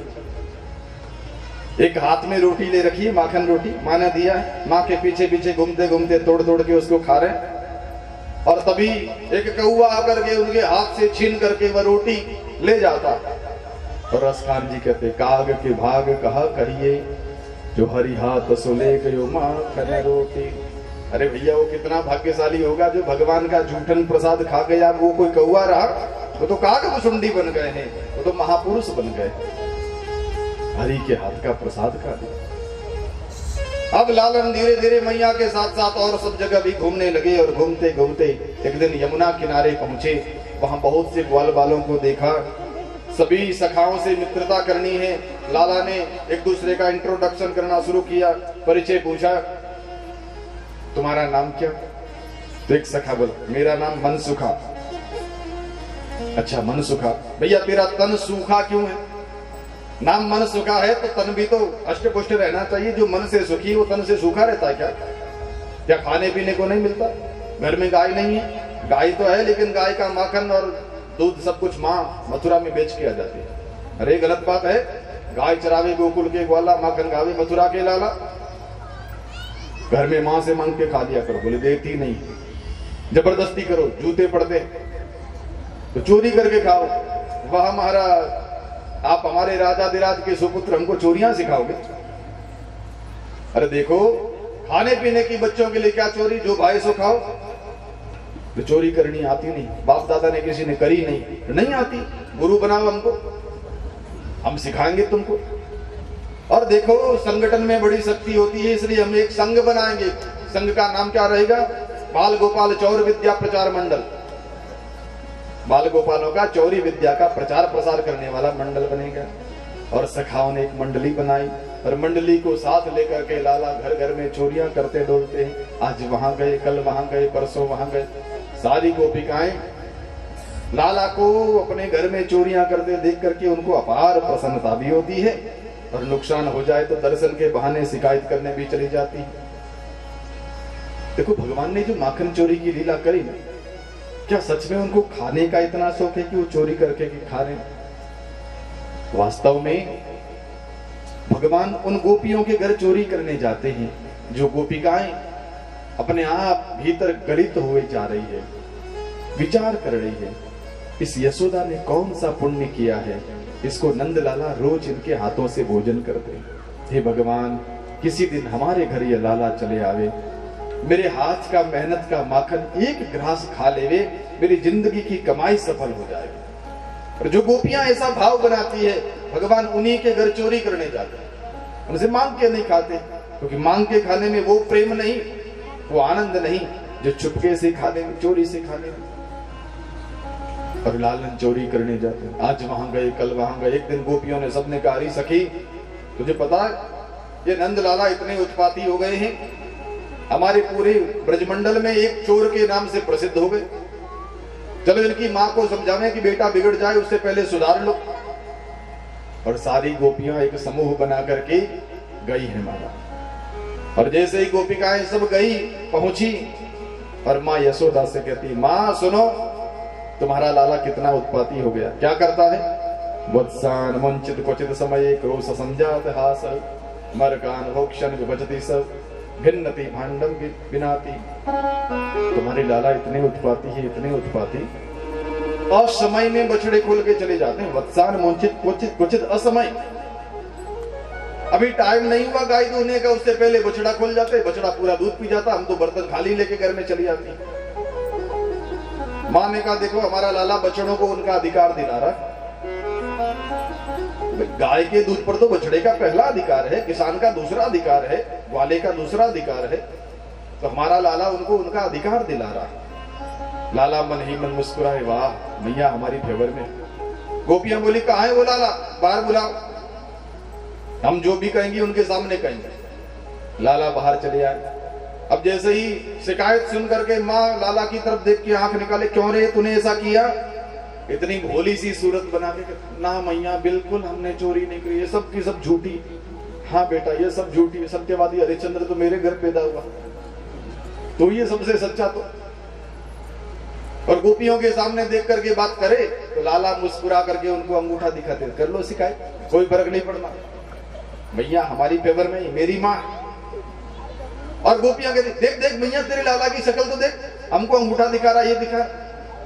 एक हाथ में रोटी ले रखी है, माखन रोटी माँ ने दिया है, माँ के पीछे पीछे घूमते घूमते तोड़ तोड़ के उसको खा रहे हैं। और तभी एक कौवा आकर के उनके हाथ से छीन करके वह रोटी ले जाता। और रसखान जी कहते, काग के भाग कहा कहिए, जो हरि हाथ सुले गयो माखन रोटी। अरे भैया, वो कितना भाग्यशाली होगा जो भगवान का जूठन प्रसाद खा गया। वो कोई कौवा रहा, वो तो काग भुसुंडी बन गए हैं, वो तो महापुरुष बन गए, हरि के हाथ का प्रसाद खा लिया। अब लालन धीरे धीरे मैया के साथ साथ और सब जगह भी घूमने लगे। और घूमते घूमते एक दिन यमुना किनारे पहुंचे। वहां बहुत से ग्वाल बालों को देखा, सभी सखाओं से मित्रता करनी है। लाला ने एक दूसरे का इंट्रोडक्शन करना शुरू किया, परिचय पूछा, तुम्हारा नाम क्या? तो एक सखा बोला, मेरा नाम मनसुखा। अच्छा मनसुखा, भैया तेरा तन सूखा क्यों है? नाम मनसुखा है तो तन भी तो अष्टपुष्ट रहना चाहिए। जो मन से सुखी वो तन से सूखा रहता है क्या? क्या खाने पीने को नहीं मिलता? घर में गाय नहीं है? गाय तो है, लेकिन गाय का माखन और दूध सब कुछ माँ मथुरा में बेच के आ जाती है। अरे गलत बात है। गाय चरावे गोकुल के ग्वाला, माखन गावे मथुरा के लाला। घर में माँ से मांग के खा लिया करो। बोले देती नहीं, जबरदस्ती करो, जूते पड़ते तो चोरी करके खाओ। वह महाराज, आप हमारे राजाधिराज के सुपुत्र, हमको चोरियां सिखाओगे? अरे देखो, खाने पीने की बच्चों के लिए क्या चोरी, जो भाई सो खाओ। तो चोरी करनी आती नहीं, बाप दादा ने किसी ने करी नहीं आती। गुरु बनाओ हमको, हम सिखाएंगे तुमको। और देखो, संगठन में बड़ी शक्ति होती है, इसलिए हम एक संघ बनाएंगे। संघ का नाम क्या रहेगा? बाल गोपाल चौर विद्या प्रचार मंडल। बाल गोपालों का चौरी विद्या का प्रचार प्रसार करने वाला मंडल बनेगा। और सखाओं ने एक मंडली बनाई और मंडली को साथ लेकर के लाला घर घर में चोरियां करते डोलते हैं। आज वहां गए, कल वहां गए, परसों वहां गए। सारी गोपिकाएं लाला को अपने घर में चोरियां करते देख करके उनको अपार प्रसन्नता भी होती है, और नुकसान हो जाए तो दर्शन के बहाने शिकायत करने भी चली जाती है। देखो, भगवान ने जो माखन चोरी की लीला करी ना, क्या सच में उनको खाने का इतना शौक है कि वो चोरी करके खा रहे हैं? वास्तव में भगवान उन गोपियों के घर चोरी करने जाते हैं जो गोपिकाएं अपने आप भीतर गलित हुए जा रही है, विचार कर रही है, इस यशोदा ने कौन सा पुण्य किया है, इसको नंदलाला रोज इनके हाथों से भोजन करते। हे भगवान, किसी दिन हमारे घर ये लाला चले आवे, मेरे हाथ का मेहनत का माखन एक ग्रास खा लेवे, मेरी जिंदगी की कमाई सफल हो जाएगी। और जो गोपियां ऐसा भाव बनाती है, भगवान उन्हीं के घर चोरी करने जाते हैं, उनसे मांग के नहीं खाते, क्योंकि मांग के खाने में वो प्रेम नहीं, वो आनंद नहीं जो चुपके से खाने में, चोरी से खाने में। और लालन चोरी करने जाते हैं, आज वहां गए, कल वहां गए। एक दिन गोपियों ने सबने कहा, अरे सखी, तुझे पता है ये नंद लाला इतने उत्पाती हो गए हैं, हमारे पूरे ब्रजमंडल में एक चोर के नाम से प्रसिद्ध हो गए। चलो इनकी माँ को समझावे कि बेटा बिगड़ जाए, उससे पहले सुधार लो। और सारी गोपियां एक समूह बना करके गई है माला। और जैसे ही गोपिकाएं सब गई, पहुंची, और माँ यशोदा से कहती, माँ सुनो, तुम्हारा लाला कितना उत्पाती हो गया। क्या करता है? वत्सान वंचित क्वचित समय क्रोश संजात हास मरकान भोक्षण विभजति सब भिन्नति भांडम बिनाती। तुम्हारे लाला इतने उत्पाती है, इतने उत्पाती, असमय में बछड़े खोल के चले जाते हैं। वत्सान वंचित क्वचित क्वचित असमय, अभी टाइम नहीं हुआ गाय दूहने का, उससे पहले बछड़ा खोल जाते, बछड़ा पूरा दूध पी जाता, हम तो बर्तन खाली लेके घर में चली जाती। माँ ने कहा, देखो हमारा लाला बछड़ों को उनका अधिकार दिला रहा। गाय के दूध पर तो बछड़े का पहला अधिकार है, किसान का दूसरा अधिकार है, ग्वाले का दूसरा अधिकार है, तो हमारा लाला उनको उनका अधिकार दिला रहा। लाला मन ही मन मुस्कुराए, वाह मैया हमारी फेवर में। गोपियां बोली, कहाँ है वो लाला, बाहर बुलाओ, हम जो भी कहेंगे उनके सामने कहेंगे। लाला बाहर चले आए। अब जैसे ही शिकायत सुन करके माँ लाला की तरफ देख के आंख निकाले, क्यों रे तूने ऐसा किया? इतनी भोली सी सूरत बना के, ना मैया बिल्कुल हमने चोरी नहीं की, ये सब की सब झूठी। हाँ बेटा ये सब झूठी, सत्यवादी हरिश्चंद्र तो मेरे घर पैदा हुआ, तो ये सबसे सच्चा तो। और गोपियों के सामने देख करके बात करे तो लाला मुस्कुरा करके उनको अंगूठा दिखाते, कर लो शिकायत, कोई फर्क नहीं पड़ना, भैया हमारी फेवर में, मेरी माँ। और गोपियां कहती, देख देख मैया तेरे लाला की शक्ल तो देख, हमको अंगूठा दिखा रहा, ये दिखा।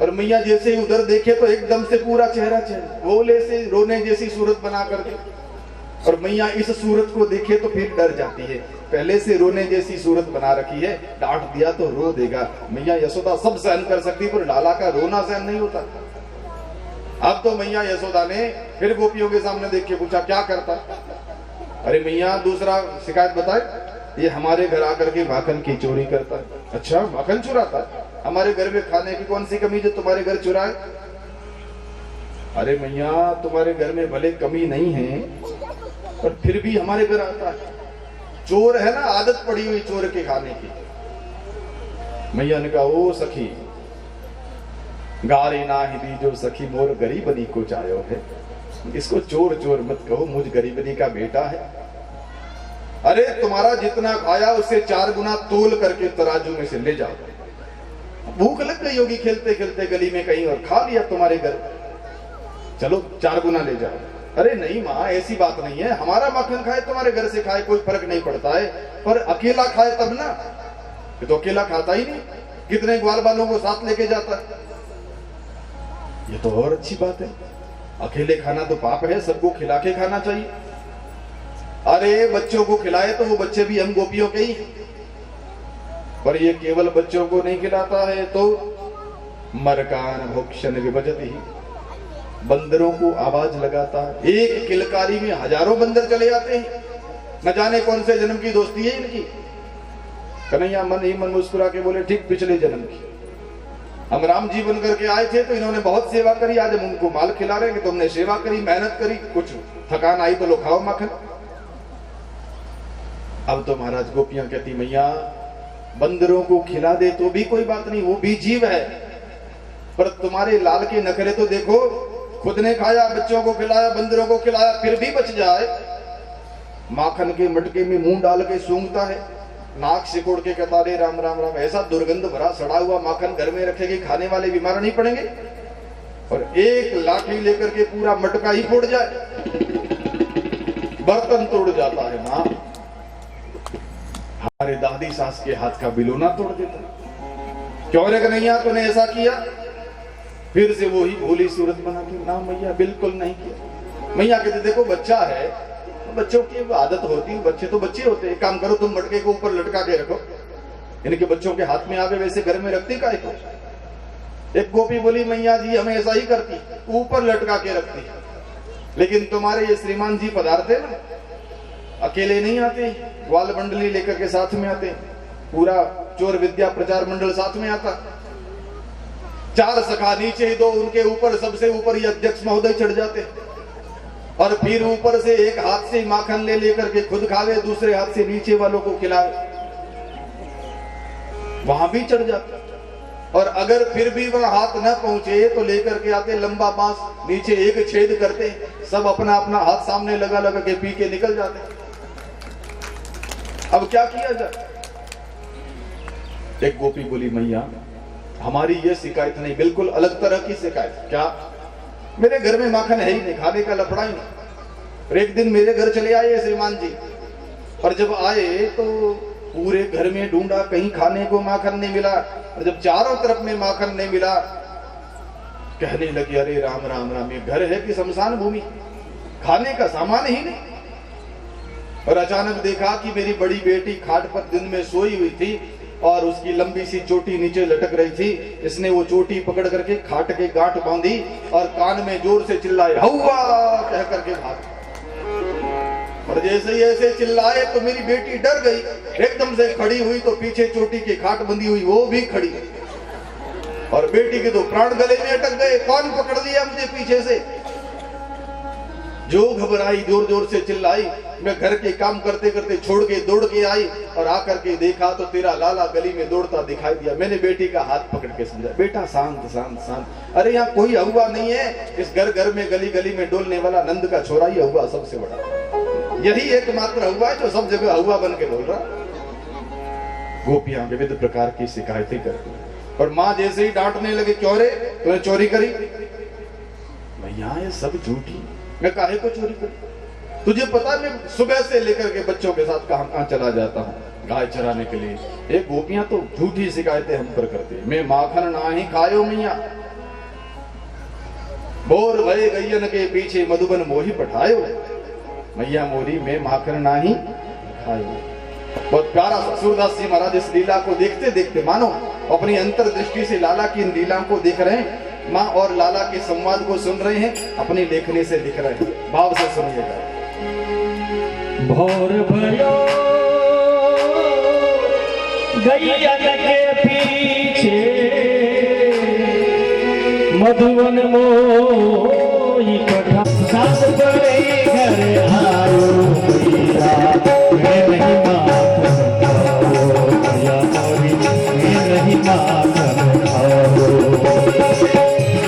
और मैया जैसे ही उधर देखे तो एकदम से पूरा चेहरा भोले से रोने जैसी सूरत बना करके। और मैया इस सूरत को देखे तो फिर डर जाती है, पहले से रोने जैसी सूरत बना रखी है, डांट दिया तो रो देगा। मैया यशोदा सब सहन कर सकती, पर लाला का रोना सहन नहीं होता। अब तो मैया यशोदा ने फिर गोपियों के सामने देख के पूछा, क्या करता? अरे मैया दूसरा शिकायत बताए, ये हमारे घर आकर के माखन की चोरी करता है। अच्छा माखन चुराता? हमारे घर में खाने की कौन सी कमी जो तुम्हारे घर चुराए? अरे मैया तुम्हारे घर में भले कमी नहीं है, पर फिर भी हमारे घर आता है, चोर है ना, आदत पड़ी हुई चोर के खाने की। मैया ने कहा, ओ सखी, गारे ना ही जो सखी मोर गरीबनी को चायो है, इसको चोर चोर मत कहो, मुझ गरीबनी का बेटा है। अरे तुम्हारा जितना खाया उससे 4 गुना तोल करके तराजू में से ले जाओ। भूख लग गई होगी खेलते खेलते गली में कहीं, और खा लिया तुम्हारे घर, चलो 4 गुना ले जाओ। अरे नहीं माँ, ऐसी बात नहीं है, हमारा माखन खाए तुम्हारे घर से खाए कोई फर्क नहीं पड़ता है, पर अकेला खाए तब ना। ये तो अकेला खाता ही नहीं, कितने ग्वाल वालों को साथ लेके जाता है। ये तो और अच्छी बात है, अकेले खाना तो पाप है, सबको खिला के खाना चाहिए। अरे बच्चों को खिलाए तो वो बच्चे भी हम गोपियों के ही, पर ये केवल बच्चों को नहीं खिलाता है तो मरकान भोक्षण विभजति, बंदरों को आवाज लगाता है। एक किलकारी में हजारों बंदर चले आते हैं, न जाने कौन से जन्म की दोस्ती है इनकी। कन्हैया मन ही मन मुस्कुरा के बोले, ठीक पिछले जन्म की, हम राम जी बन करके आए थे तो इन्होंने बहुत सेवा करी, आज हम उनको माल खिला रहे हैं कि तुमने सेवा करी, मेहनत करी, कुछ थकान आई तो लो खाओ माखन। अब तो महाराज गोपियां कहती, मैया बंदरों को खिला दे तो भी कोई बात नहीं, वो भी जीव है, पर तुम्हारे लाल के नखरे तो देखो, खुद ने खाया, बच्चों को खिलाया, बंदरों को खिलाया, फिर भी बच जाए। माखन के मटके में मुंह डाल के सूंघता है, नाक सिकोड़ के कहता रे राम राम राम। ऐसा दुर्गंध भरा सड़ा हुआ माखन घर में रखेगी, खाने वाले बीमार नहीं पड़ेंगे? और एक लाठी लेकर के पूरा मटका ही फोड़ जाए, बर्तन तोड़ जाता है। माँ हमारे दादी सास के हाथ का बिलोना तोड़ देता। क्यों रे कन्हैया तूने ऐसा किया? फिर से वही भोली सूरत बना के, ना मैया बिल्कुल नहीं किया। मैया कहते देखो बच्चा है, बच्चों की आदत होती है, बच्चे तो बच्चे होते हैं। एक काम करो तुम मटके को ऊपर लटका के रखो, इनके बच्चों के हाथ में आवे, वैसे घर में रखती काहे को? एक गोपी बोली मैया जी हमें ऐसा ही करती, ऊपर लटका के रखती। लेकिन तुम्हारे ये श्रीमान जी पधारते ना, अकेले नहीं आते, ग्वाल मंडली लेकर के साथ में आते, पूरा चोर विद्या प्रचार मंडल साथ में आता। 4 सखा नीचे, 2 उनके ऊपर, सबसे ऊपर ये अध्यक्ष महोदय चढ़ जाते और फिर ऊपर से एक हाथ से माखन ले लेकर के खुद खावे, दूसरे हाथ से नीचे वालों को खिलावे, वहां भी चढ़ जाते। और अगर फिर भी वह हाथ न पहुंचे तो लेकर के आते लंबा बांस, नीचे एक छेद करते, सब अपना अपना हाथ सामने लगा लगा के पी के निकल जाते। अब क्या किया जाए? एक गोपी बोली मैया हमारी ये शिकायत नहीं, बिल्कुल अलग तरह की शिकायत। क्या? मेरे घर में माखन है ही नहीं, खाने का लफड़ा ही नहीं। और एक दिन मेरे घर चले आए श्रीमान जी, और जब आए तो पूरे घर में ढूंढा, कहीं खाने को माखन नहीं मिला। और जब चारों तरफ में माखन नहीं मिला, कहने लगी अरे राम राम राम, ये घर है कि शमशान भूमि, खाने का सामान ही नहीं। और अचानक देखा कि मेरी बड़ी बेटी खाट पर दिन में सोई हुई थी और उसकी लंबी सी चोटी नीचे लटक रही थी। इसने वो चोटी पकड़ करके खाट के गांठ बांधी और कान में जोर से चिल्लाए हौवा कह करके भाग। और जैसे ही ऐसे चिल्लाए तो मेरी बेटी डर गई, एकदम से खड़ी हुई तो पीछे चोटी की खाट बंधी हुई वो भी खड़ी, और बेटी के तो प्राण गले में अटक गए। कौन पकड़ लिया मुझे पीछे से? जो घबराई जोर जोर से चिल्लाई। मैं घर के काम करते करते छोड़ के दौड़ के आई और आकर के देखा तो तेरा लाला गली में दौड़ता दिखाई दिया। मैंने बेटी का हाथ पकड़ के समझा, बेटा शांत शांत शांत, अरे यहाँ कोई हुआ नहीं है, इस घर घर में गली गली में डोलने वाला नंद का छोरा ही हुआ सबसे बड़ा, यही एकमात्र हुआ है जो सब जगह हुआ बन के बोल रहा। गोपियां विविध प्रकार की शिकायतें करती और माँ जैसे ही डांटने लगे, क्यों रे तूने चोरी करी? भैया ये सब झूठी, मैं काहे को चोरी करूं? तुझे पता है मैं सुबह से लेकर के बच्चों के साथ कहां चला जाता हूँ गाय चराने के लिए। एक गोपियां तो झूठी शिकायतें हम पर करती है। मैं माखन ना ही खायो मैया, बोर भय गैयन के पीछे मधुबन मोही पठायो, मैया मोरी मैं माखन ना ही खायो। बहुत प्यारा सूरदास जी महाराज इस लीला को देखते देखते मानो अपनी अंतर दृष्टि से लाला की इन लीलाओं को देख रहे हैं, माँ और लाला के संवाद को सुन रहे हैं, अपनी लेखनी से लिख रहे हैं। भाव से सुनिएगा। भोर भयो गैयन के पीछे मधुवन मोही पठा, सास बड़े घर आयो मैं नहीं माखन खाओ, मैया मोरी मैं नहीं माखन खाओ,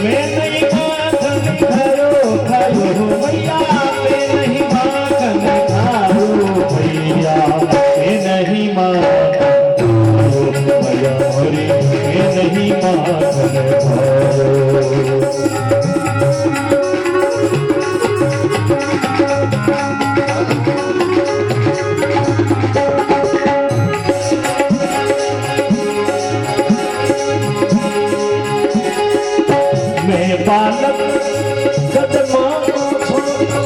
मैं नहीं माखन खायो खायो मैया, मैं नहीं माखन खायो भैया, मैं नहीं माखन खायो मैया मोरी मैं नहीं माखन खायो। बालक कदमों को छोड़ो,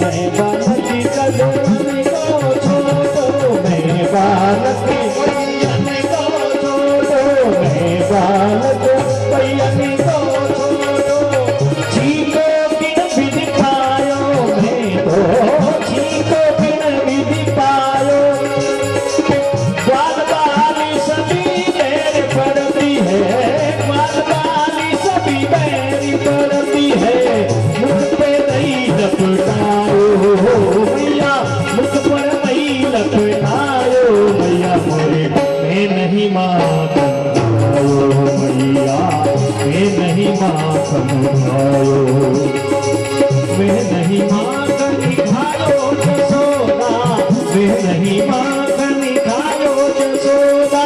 मैं बालक की कदमों को छोड़ो, मैं बालक की पैयन को छोड़ो, मैं बालक पैयन को छोड़ो, छीको बिन विधि पायो, मैं तो छीको बिन विधि पायो, ग्वाल बाली सभी मेरे पड़ती है, ग्वाल बाली सभी मेरी पड़ती है, मुझ पे नहीं लपटायो मैया, मुझ पर नहीं लपटायो मैया मोरे, मैं नहीं माखन खायो मैया, मैं नहीं माखन खायो, मैं नहीं माखन खायो जसोदा, मैं नहीं माखन खायो जसोदा,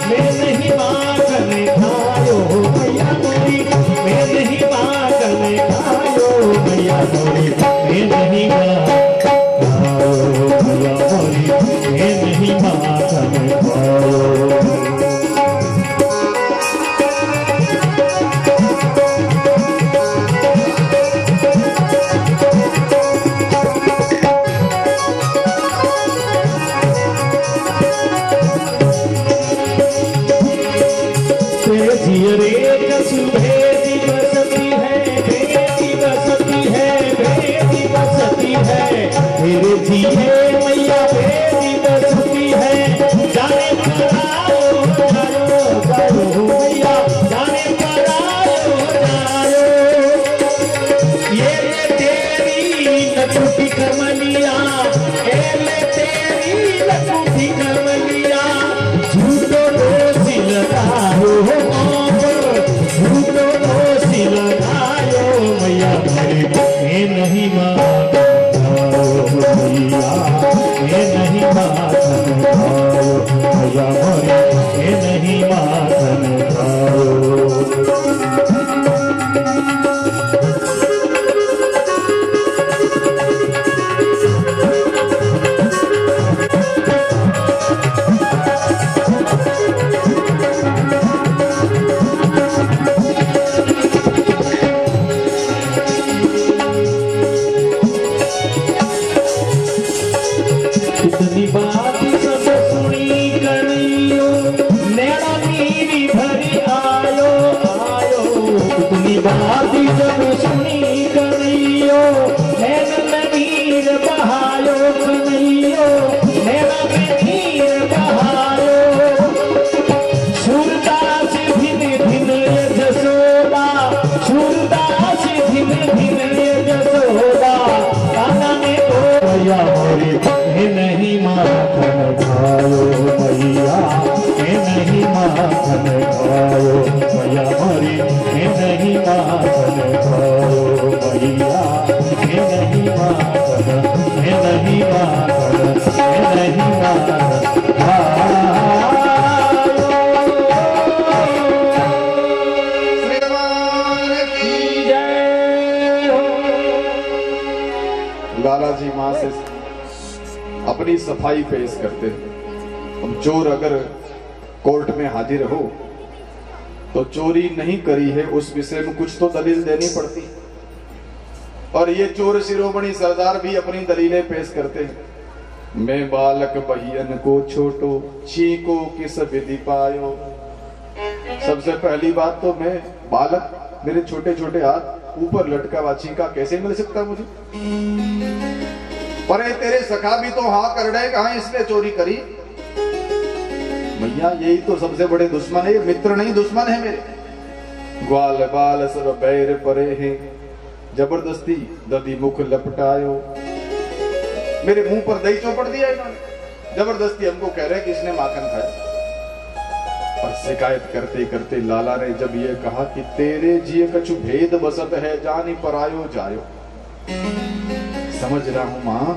मैं नहीं माखन खायो मैया मोरी, मैं नहीं माखन खायो मैया मोरी, मैं नहीं माखन खायो मैया मोरी, मैं नहीं माखन लखुटी कमलिया, एले तेरी लखुटी कमलिया, झूठो दोषी लगायो मापर, झूठो दोषी लगायो मैया मरी मैं नहीं माखन मैया मैं नहीं माखन खायो मैया मरी मैं नहीं माखन खायो। बाती जब सुनी कन्हैयो नैन में नीर बहायो कन्हैयो नैन में नीर बहायो सूरदास धिन धिन ये जसोदा सूरदास धिन धिन ये जसोदा काना में तो मैया मोरी मैं नहीं माखन खायो मैया मैं नहीं माखन खायो मैया मोरी मैं नहीं माखन खायो मैया मैं नहीं माखन मैं नहीं माखन मैं नहीं माखन श्री भगवान की जय हो। लाला जी मां से अपनी सफाई पेश करते हैं। हम चोर अगर कोर्ट में हाजिर हो तो चोरी नहीं करी है उस विषय में कुछ तो दलील देनी पड़ती, और ये चोर शिरोमणि सरदार भी अपनी दलीलें पेश करते हैं। मैं बालक बहियन को छोटो छीको किस विधि पायो। सबसे पहली बात तो मैं बालक, मेरे छोटे छोटे हाथ ऊपर लटका हुआ छीका कैसे मिल सकता मुझे? पर तेरे सखा भी तो हाँ कर रहे, कहा इसने चोरी करी? मैया यही तो सबसे बड़े दुश्मन है, मित्र नहीं दुश्मन है मेरे। ग्वाल बाल सब बैर परे हैं, जबरदस्ती दधी मुख लपटायो। मेरे मुंह पर दही चौपड़ दिया इन्होंने, जबरदस्ती हमको कह रहे कि इसने माखन खाया। और शिकायत करते करते लाला ने जब ये कहा कि तेरे जिये कछु भेद बसत है, जानी परायो जायो। समझ रहा हूं मां,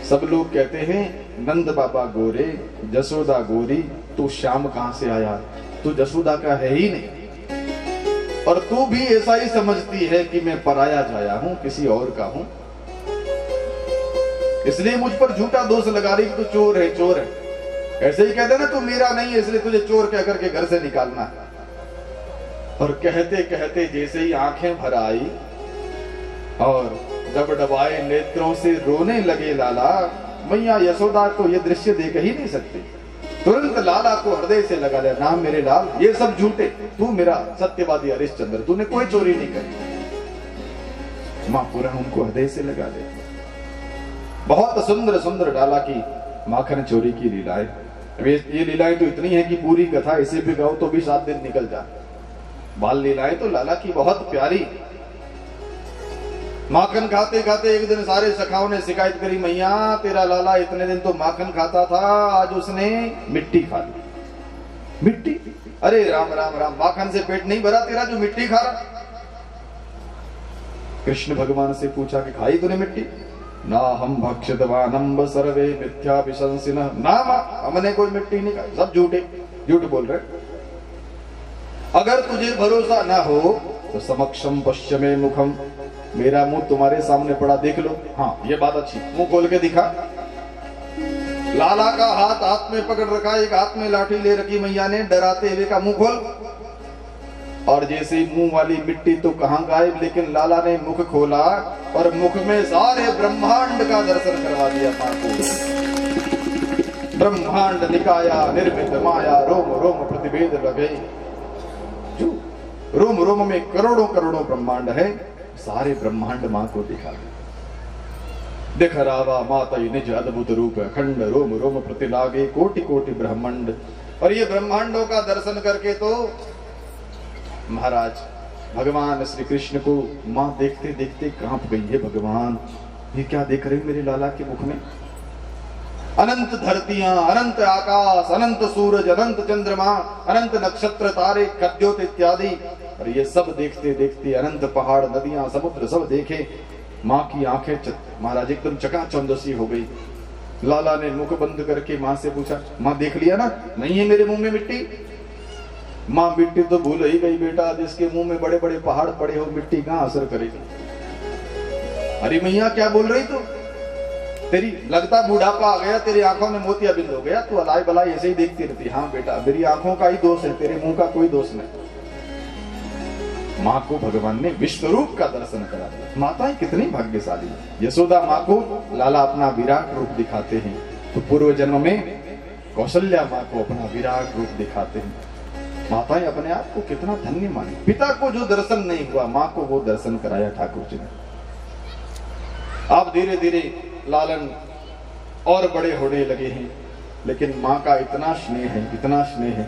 सब लोग कहते हैं नंद बाबा गोरे जसोदा गोरी, तू श्याम कहां से आया? तू जसोदा का है ही नहीं, और तू भी ऐसा ही समझती है कि मैं पराया जाया हूं, किसी और का हूं, इसलिए मुझ पर झूठा दोष लगा रही कि तू चोर है चोर है। ऐसे ही कहते ना तू मेरा नहीं है इसलिए तुझे चोर कह करके घर से निकालना है। और कहते कहते जैसे ही आंखें भर आई और जब डबाए नेत्रों से रोने लगे लाला, मैया यशोदा को यह दृश्य देख ही नहीं सकती। तुरंत लाला को हृदय से लगा लिया, नाम मेरे लाल ये सब झूठे, तू मेरा सत्यवादी हरिश्चंद्र, तूने कोई चोरी नहीं करी। मां पूरा उनको हृदय से लगा ले। बहुत सुंदर सुंदर लाला की माखन चोरी की लीलाएं। ये लीलाएं तो इतनी है कि पूरी कथा इसे भी गाओ तो भी 7 दिन निकल जाए। बाल लीलाएं तो लाला की बहुत प्यारी। माखन खाते खाते एक दिन सारे सखाओं ने शिकायत करी, मैया तेरा लाला इतने दिन तो माखन खाता था, आज उसने मिट्टी खा ली। मिट्टी? अरे राम राम राम, माखन से पेट नहीं भरा तेरा जो मिट्टी खा रहा? कृष्ण भगवान से पूछा कि खाई तूने मिट्टी? ना हम भक्षितवानंब सर्वे मिथ्या विशंसिनः, ना हमने कोई मिट्टी नहीं खाई, सब झूठे झूठ बोल रहे। अगर तुझे भरोसा ना हो तो समक्षम पश्चिमे मुखम, मेरा मुंह तुम्हारे सामने पड़ा देख लो। हाँ ये बात अच्छी, मुंह खोल के दिखा। लाला का हाथ में पकड़ रखा, एक हाथ में लाठी ले रखी मैया ने, डराते हुए का मुंह खोल। और जैसे ही मुंह वाली मिट्टी तो कहां गायब, लेकिन लाला ने मुख खोला और मुख में सारे ब्रह्मांड का दर्शन करवा दिया मां को। ब्रह्मांड निकाया निर्मित माया, रोम रोम प्रतिभेद लगे। जो रोम रोम में करोड़ों करोड़ों ब्रह्मांड है, सारे ब्रह्मांड मां को दिखा दे। देख रावा माता निज अद्भुत रूप, खंड रोम रोम प्रतिलागे, कोटि कोटि ब्रह्मांड। और ये ब्रह्मांडों का दर्शन करके तो महाराज भगवान श्री कृष्ण को मां देखते देखते कांप गई है। भगवान ये क्या देख रहे हो मेरे लाला के मुख में? अनंत धरतियां, अनंत आकाश, अनंत सूरज, अनंत चंद्रमा, अनंत नक्षत्र, तारे, खद्योत इत्यादि, और ये सब देखते देखते अनंत पहाड़, नदियां, समुद्र सब देखे। माँ की आंखें महाराज एकदम चकाचौंध हो गई। लाला ने मुख बंद करके माँ से पूछा, माँ देख लिया ना, नहीं है मेरे मुंह में मिट्टी? माँ मिट्टी तो भूल ही गई बेटा, जिसके मुंह में बड़े बड़े पहाड़ पड़े हो मिट्टी कहाँ असर करेगी। अरे मैया क्या बोल रही तू? तेरी लगता बुढ़ापा आ गया, तेरी आंखों में मोतियाबिंद हो गया, तू अलाई बलाई ऐसे ही देखती रहती। हाँ बेटा, मेरी आंखों का ही दोष है, तेरे मुंह का कोई दोष नहीं। माँ को भगवान ने विश्व रूप का दर्शन करा दिया। माताएं कितनी भाग्यशाली है। यशोदा माँ को लाला अपना विराट रूप दिखाते हैं, तो पूर्व जन्म में कौशल्या माँ को अपना विराट रूप दिखाते हैं। माताएं अपने आप को कितना धन्य माने। पिता को जो दर्शन नहीं हुआ, माँ को वो दर्शन कराया ठाकुर जी ने। अब धीरे धीरे लालन और बड़े होने लगे हैं, लेकिन माँ का इतना स्नेह है, इतना स्नेह है।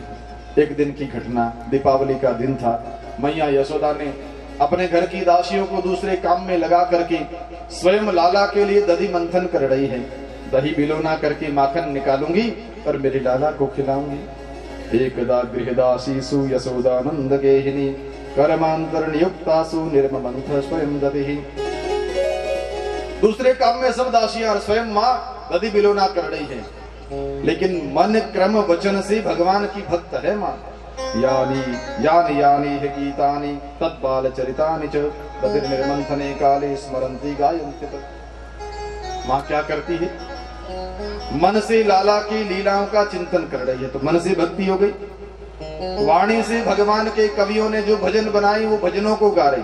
एक दिन की घटना, दीपावली का दिन था। मैया यशोदा ने अपने घर की दासियों को दूसरे काम में लगा करके स्वयं लाला के लिए दही मंथन कर रही है। दही बिलोना करके माखन निकालूंगी और मेरे लाला को खिलाऊंगी। एकदा गृहदासीसु यशोदानंद गेहिनी कर्मांतरण युक्तासु निर्ममंथ स्वयं दधिः। दूसरे काम में सब दासियां, स्वयं माँ दधी बिलोना कर रही है, लेकिन मन क्रम वचन से भगवान की भक्त है माँ। यानी यानी यानी है गीतानि तत्बाल चरितानि च तदिर निर्मंथने काले स्मरन्ति गायन्ति तत्। माँ क्या करती है? मन से लाला की लीलाओं का चिंतन कर रही है, तो मन से भक्ति हो गई। वाणी से भगवान के कवियों ने जो भजन बनाए वो भजनों को गा रही,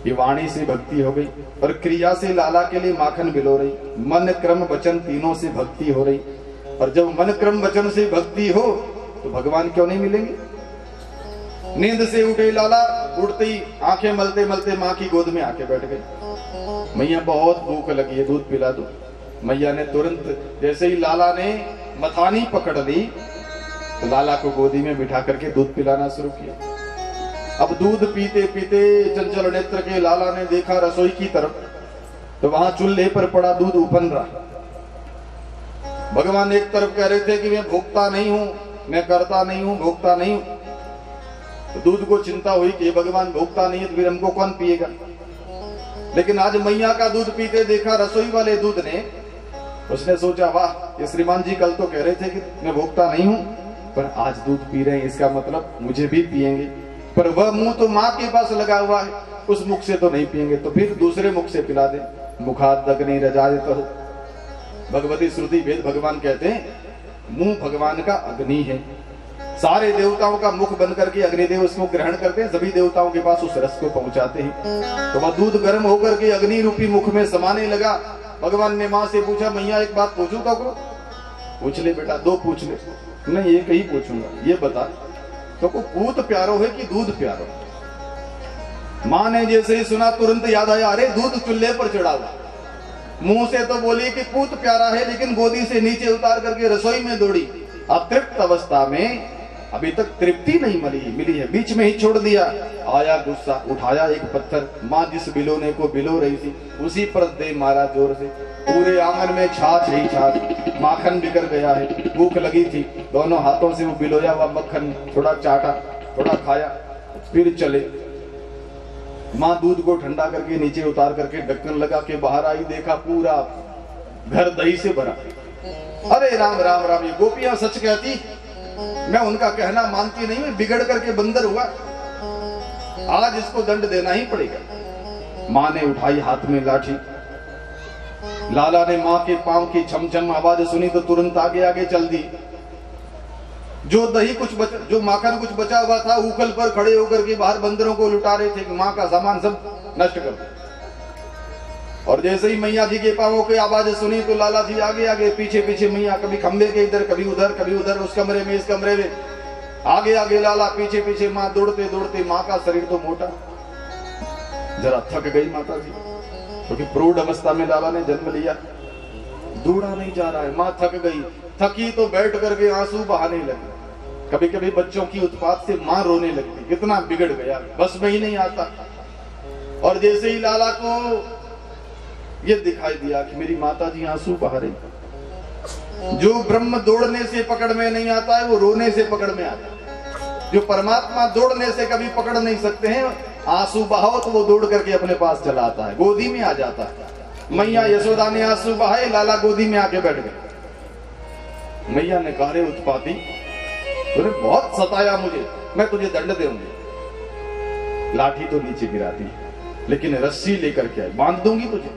ये वाणी से भक्ति हो गई। और क्रिया से लाला के लिए माखन बिलो रही। मन क्रम वचन तीनों से भक्ति हो रही। और जब मन क्रम वचन से भक्ति हो तो भगवान क्यों नहीं मिलेंगे? नींद से उठे लाला, उठते ही आंखें मलते मलते माँ की गोद में आके बैठ गए। मैया बहुत भूख लगी है, दूध पिला दो। मैया ने तुरंत, जैसे ही लाला ने मथानी पकड़ ली, तो लाला को गोदी में बिठा करके दूध पिलाना शुरू किया। अब दूध पीते पीते चंचल नेत्र के लाला ने देखा रसोई की तरफ, तो वहां चूल्हे पर पड़ा दूध उफन रहा। भगवान एक तरफ कह रहे थे कि मैं भोगता नहीं हूं, मैं करता नहीं हूं, भोगता नहीं हूं। तो दूध को चिंता हुई कि भगवान भोगता नहीं है तो फिर हमको कौन पिएगा। लेकिन आज मैया का दूध पीते देखा रसोई वाले दूध ने। उसने सोचा, वाह, ये श्रीमान जी कल तो कह रहे थे कि मैं भोगता नहीं हूं, पर आज दूध पी रहे हैं, इसका मतलब मुझे भी पिएंगे। पर वह मुंह तो माँ के पास लगा हुआ है, उस मुख से तो नहीं पिएंगे, तो फिर दूसरे मुख से पिला दे। मुखाद अग्नि रजायत हो। भगवती श्रुति वेद भगवान कहते हैं मुंह भगवान का अग्नि है। सारे देवताओं का मुख बन करके अग्निदेव उसको ग्रहण करते हैं, सभी देवताओं के पास उस रस को पहुंचाते हैं। तो वह दूध गर्म होकर के अग्नि रूपी मुख में समाने लगा। भगवान ने माँ से पूछा, मैया एक बात पूछूं तो? पूछ ले बेटा, दो पूछ ले। नहीं, एक ही पूछूंगा, ये बता तो को पूत प्यारो है कि दूध प्यारो? माँ ने जैसे ही सुना तुरंत याद आया, अरे दूध चूल्हे पर चढ़ा हुआ। मुंह से तो बोली कि पूत प्यारा है, लेकिन गोदी से नीचे उतार करके रसोई में दौड़ी। अतृप्त अवस्था में अभी तक तृप्ति नहीं मिली है, बीच में ही छोड़ दिया। आया गुस्सा, उठाया एक पत्थर, माँ जिस बिलोने को बिलो रही थी उसी पर दे मारा जोर से। पूरे आंगन में छाछ ही छाछ, माखन बिखर गया है। भूख लगी थी, दोनों हाथों से वो बिलोया हुआ मक्खन थोड़ा चाटा, थोड़ा खाया, फिर चले। माँ दूध को ठंडा करके नीचे उतार करके ढक्कन लगा के बाहर आई, देखा पूरा घर दही से भरा। अरे राम राम राम, ये गोपियां सच कहती, मैं उनका कहना मानती नहीं, मैं बिगड़ करके बंदर हुआ, आज इसको दंड देना ही पड़ेगा। माँ ने उठाई हाथ में लाठी। लाला ने माँ के पांव की छमछम आवाज सुनी तो तुरंत आगे आगे चल दी। जो दही जो माखन कुछ बचा हुआ था, उखल पर खड़े होकर के बाहर बंदरों को लुटा रहे थे कि माँ का सामान सब नष्ट कर दो। और जैसे ही मैया जी के पांवों की आवाज सुनी तो लाला जी आगे आगे, पीछे पीछे मैया, कभी खंबे के इधर, कभी उधर, उस कमरे में, इस कमरे में, आगे आगे लाला, पीछे पीछे माँ। दौड़ते दौड़ते माँ का शरीर तो मोटा, जरा थक गई माता जी, क्योंकि प्रौढ़ अवस्था में लाला ने जन्म लिया। दौड़ा नहीं जा रहा है, माँ थक गई। थकी तो बैठ करके आंसू बहाने लगी। कभी कभी बच्चों की उत्पात से माँ रोने लगती, कितना बिगड़ गया, बस में ही नहीं आता। और जैसे ही लाला को ये दिखाई दिया कि मेरी माता जी आंसू बहा रही। जो ब्रह्म दौड़ने से पकड़ में नहीं आता है, वो रोने से पकड़ में आता है। जो परमात्मा दौड़ने से कभी पकड़ नहीं सकते हैं, आंसू बहाओ तो वो दौड़ करके अपने पास चला आता है, गोदी में आ जाता है। मैया यशोदा ने आंसू बहाए, लाला गोदी में आके बैठ गए। मैया ने कहा, रे उत्पाती, तूने बहुत सताया मुझे, मैं तुझे दंड दूंगी। लाठी तो नीचे गिराती है, लेकिन रस्सी लेकर के आई, बांध दूंगी तुझे।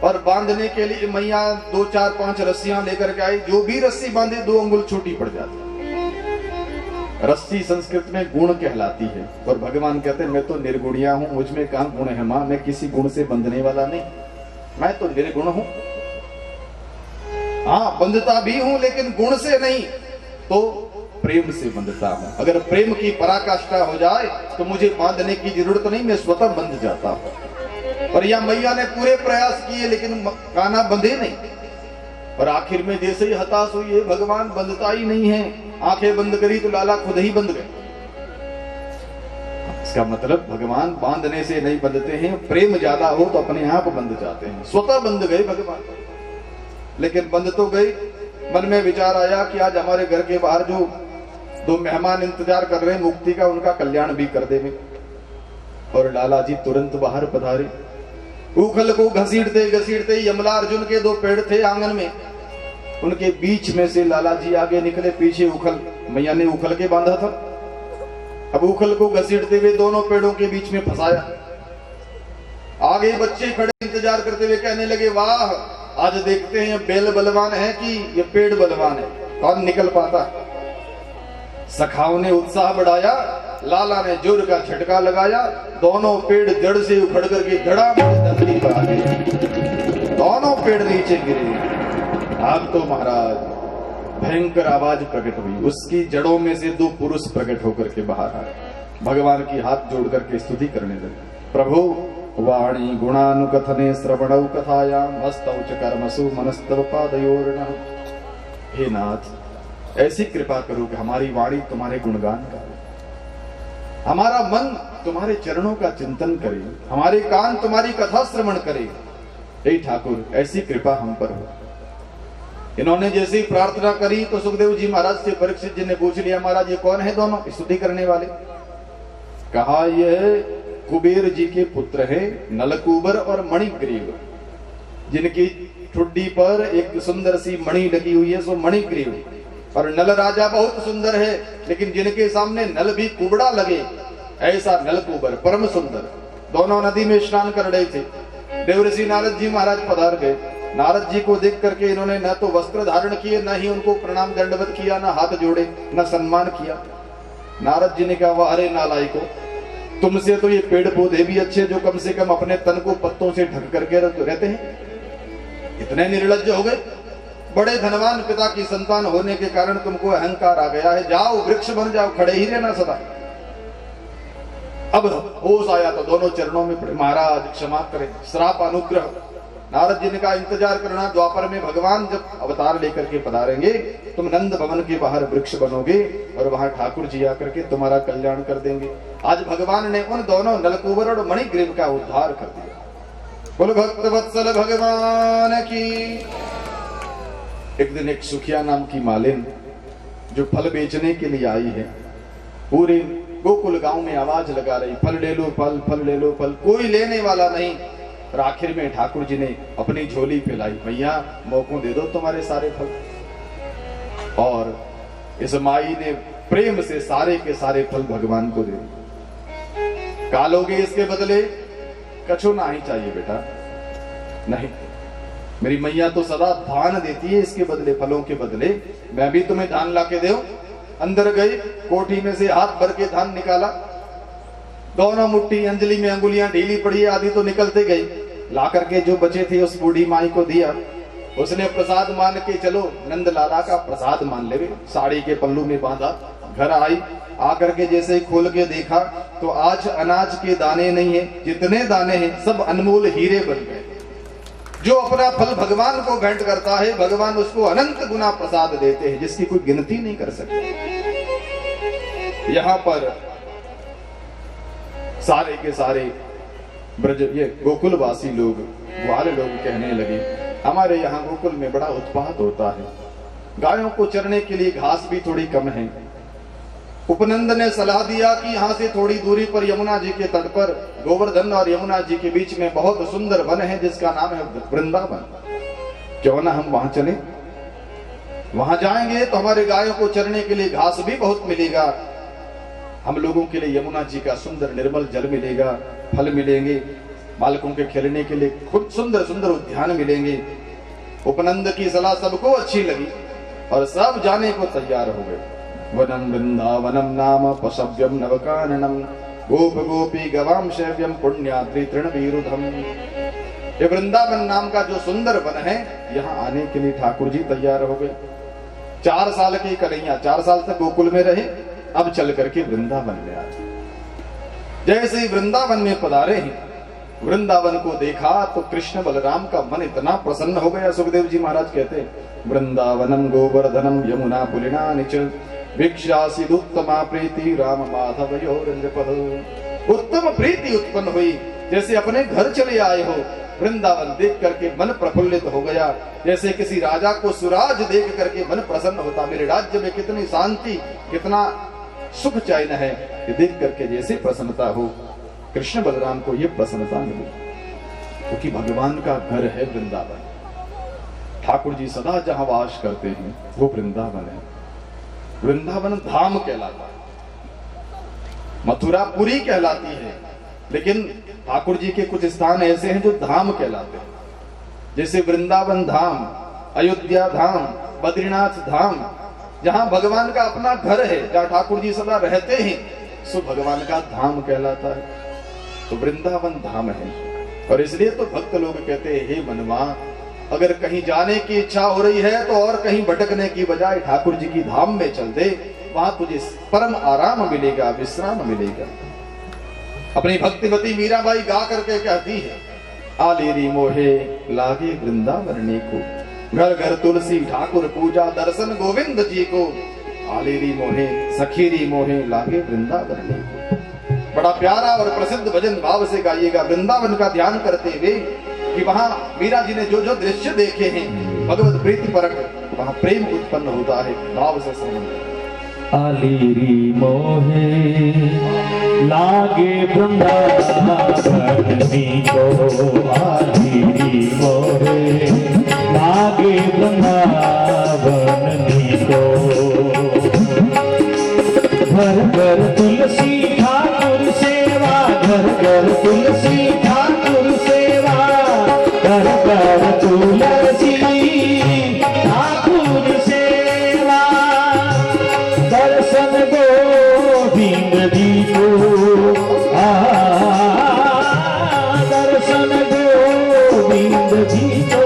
और बांधने के लिए मैया 2 4 5 रस्सियां लेकर के आई। जो भी रस्सी बांधे 2 अंगुल छोटी पड़ जाती। रस्सी संस्कृत में गुण कहलाती है, और भगवान कहते हैं मैं तो निर्गुणिया हूं, मुझ में कहां गुण है मां, मैं किसी गुण से बंधने वाला नहीं, मैं तो निर्गुण हूं। हाँ, बंधता भी हूं लेकिन गुण से नहीं, तो प्रेम से बंधता हूं। अगर प्रेम की पराकाष्ठा हो जाए तो मुझे बांधने की जरूरत नहीं, मैं स्वतः बंध जाता हूं। और यह मैया ने पूरे प्रयास किए लेकिन कान्हा बंधे नहीं। और आखिर में जैसे ही हताश हुई है, भगवान बंधता ही नहीं है, आंखें बंद करी तो लाला खुद ही बंध गए। इसका मतलब भगवान बांधने से नहीं बंधते हैं, प्रेम ज्यादा हो तो अपने आप बंध जाते हैं, स्वतः बंध गए भगवान। लेकिन बंध तो गए। मन में विचार आया कि आज हमारे घर के बाहर जो 2 मेहमान इंतजार कर रहे हैं मुक्ति का, उनका कल्याण भी कर देवे। और लाला जी तुरंत बाहर पधारे। उखल को घसीटते घसीटते यमला अर्जुन के 2 पेड़ थे आंगन में, उनके बीच में से लाला जी आगे निकले, पीछे उखल, मैया ने उखल के बांधा था। अब उखल को घसीटते हुए दोनों पेड़ों के बीच में फंसाया। आगे बच्चे खड़े इंतजार करते हुए कहने लगे, वाह, आज देखते हैं बेल बलवान है कि ये पेड़ बलवान है, कौन निकल पाता। सखाओं ने उत्साह बढ़ाया, लाला ने जोर का झटका लगाया, दोनों पेड़ जड़ से उखड़ करके धड़ाधड़ धरती पर आ गए, दोनों पेड़ नीचे गिरे। अब तो महाराज भयंकर आवाज प्रकट हुई, उसकी जड़ों में से 2 पुरुष प्रकट होकर के बाहर आए, भगवान की हाथ जोड़ करके स्तुति करने लगे। प्रभु, वाणी गुणानुकथने श्रवणौ कथायाम हस्तौ च कर्मसु मनस्तव पादयोर्नः। हे नाथ, ऐसी कृपा करो कि हमारी वाणी तुम्हारे गुणगान करे, हमारा मन तुम्हारे चरणों का चिंतन करे, हमारे कान तुम्हारी कथा श्रवण करे। हे ठाकुर, ऐसी कृपा हम पर हो। इन्होंने जैसे ही प्रार्थना करी तो सुखदेव जी महाराज से परीक्षित जी ने पूछ लिया, महाराज ये कौन है दोनों स्तुति करने वाले? कहा, यह कुबेर जी के पुत्र है नलकूबर और मणिग्रीव, जिनकी ठुड्डी पर एक सुंदर सी मणि लगी हुई है, सो मणिग्रीव। और नल राजा बहुत सुंदर है, लेकिन जिनके सामने नल भी कुबड़ा लगे, ऐसा नलकूबर परम सुंदर। दोनों नदी में स्नान कर रहे थे। देवर्षि नारद जी महाराज पधार गए। नारद जी को देख करके इन्होंने न तो वस्त्र धारण किए, न ही उनको प्रणाम दंडवत किया, न हाथ जोड़े, न सम्मान किया। नारद जी ने कहा, वाह अरे नालायको, तुमसे तो ये पेड़ पौधे भी अच्छे जो कम से कम अपने तन को पत्तों से ढक करके रहते हैं, इतने निर्लज्ज हो गए। बड़े धनवान पिता की संतान होने के कारण तुमको अहंकार आ गया है, जाओ वृक्ष बन जाओ, खड़े ही रहना सदा। अब होश आया तो दोनों चरणों में पड़े, महाराज क्षमा करें, श्राप अनुग्रह। नारद जी ने कहा, इंतजार करना, द्वापर में भगवान जब अवतार लेकर के पधारेंगे, तुम नंद भवन के बाहर वृक्ष बनोगे और वहां ठाकुर जी आकर के तुम्हारा कल्याण कर देंगे। आज भगवान ने उन दोनों नलकूबर और मणिग्रीव का उद्धार कर दिया। बोलो भक्त वत्सल भगवान की। एक दिन एक सुखिया नाम की मालिन जो फल बेचने के लिए आई है, पूरे गोकुल गांव में आवाज लगा रही, फल ले लो फल, फल ले लो फल, कोई लेने वाला नहीं। और आखिर में ठाकुर जी ने अपनी झोली फैलाई, भैया मौकों दे दो तुम्हारे सारे फल। और इस माई ने प्रेम से सारे के सारे फल भगवान को दे दिए। कालोगे इसके बदले? कछु ना ही चाहिए बेटा, नहीं, मेरी मैया तो सदा धान देती है इसके बदले, फलों के बदले मैं भी तुम्हें धान ला के दे। अंदर गई, कोठी में से हाथ भर के धान निकाला, दोनों मुट्ठी अंजलि में अंगुलियां ढीली पड़ी, आधी तो निकलते गई। ला करके जो बचे थे उस बूढ़ी माई को दिया। उसने प्रसाद मान के, चलो नंद लाला का प्रसाद मान ले, साड़ी के पल्लू में बांधा। घर आई, आकर के जैसे ही खोल के देखा तो आज अनाज के दाने नहीं है, जितने दाने हैं सब अनमोल हीरे बन गए। जो अपना फल भगवान को भेंट करता है, भगवान उसको अनंत गुना प्रसाद देते हैं, जिसकी कोई गिनती नहीं कर सकते। यहाँ पर सारे के सारे ब्रज ये गोकुलवासी लोग, ग्वाल लोग कहने लगे, हमारे यहाँ गोकुल में बड़ा उत्पात होता है, गायों को चरने के लिए घास भी थोड़ी कम है। उपनंद ने सलाह दिया कि यहाँ से थोड़ी दूरी पर यमुना जी के तट पर गोवर्धन और यमुना जी के बीच में बहुत सुंदर वन है जिसका नाम है वृंदावन। क्यों ना हम वहां चले, वहां जाएंगे तो हमारे गायों को चरने के लिए घास भी बहुत मिलेगा, हम लोगों के लिए यमुना जी का सुंदर निर्मल जल मिलेगा, फल मिलेंगे, बालकों के खेलने के लिए खूब सुंदर सुंदर उद्यान मिलेंगे। उपनंद की सलाह सबको अच्छी लगी और सब जाने को तैयार हो गए। वनम वृंदावनम नाम पशव्यम नवकाननम गोप गोपी गवाम शैव्यम पुण्याद्रि तृणवीरुधम। ये वृंदावन नाम का जो सुंदर वन है, यहाँ आने के लिए ठाकुर जी तैयार हो गए। 4 साल की कन्हैया 4 साल तक गोकुल में रहे, अब चल करके वृंदावन में आए। जैसे ही वृंदावन में पधारे हैं, वृंदावन को देखा तो कृष्ण बलराम का मन इतना प्रसन्न हो गया। सुखदेव जी महाराज कहते वृंदावनम गोवर्धनम यमुना पुलिना निच भिक्षासिदुत्तमा प्रीति राम माधव योरंजपः। उत्तम प्रीति उत्पन्न हुई, जैसे अपने घर चले आए हो। वृंदावन देख करके मन प्रफुल्लित हो गया, जैसे किसी राजा को सुराज देख करके मन प्रसन्न होता। मेरे राज्य में कितनी शांति, कितना सुख चैन है, ये देख करके जैसे प्रसन्नता हो। कृष्ण बलराम को ये प्रसन्नता मिली क्योंकि भगवान का घर है वृंदावन। ठाकुर जी सदा जहां वास करते हैं वो वृंदावन है। वृंदावन धाम कहलाता है, मथुरा पुरी कहलाती है, लेकिन ठाकुर जी के कुछ स्थान ऐसे हैं जो धाम कहलाते हैं, जैसे वृंदावन धाम, अयोध्या धाम, बद्रीनाथ धाम, जहां भगवान का अपना घर है, जहां ठाकुर जी सदा रहते हैं, सो भगवान का धाम कहलाता है। तो वृंदावन धाम है, और इसलिए तो भक्त लोग कहते हैं, हे मनवा, अगर कहीं जाने की इच्छा हो रही है तो और कहीं भटकने की बजाय ठाकुर जी की धाम में चल दे, वहां तुझे परम आराम मिलेगा, विश्राम मिलेगा। अपनी भक्तिवती मीराबाई गा करके कहती है, आलेरी मोहे लागे वृंदावन को, घर घर तुलसी ठाकुर पूजा दर्शन गोविंद जी को। आलेरी मोहे सखीरी मोहे लागे वृंदावन को। बड़ा प्यारा और प्रसिद्ध भजन भाव से गाइएगा, वृंदावन का ध्यान करते हुए कि वहां मीरा जी ने जो जो दृश्य देखे हैं भगवत प्रीति परक, वहां प्रेम उत्पन्न होता है। भाव से समझ आलेरी मोहे लागे वृंदावन को, आलेरी मोहे लागे वृंदावन को। घर घर तुलसी ठाकुर सेवा, घर घर तुलसी ठाकुर सेवा, घर घर तुलसी ठाकुर सेवा। दर्शन गोविंद जी को, दर्शन गोविंद जी को।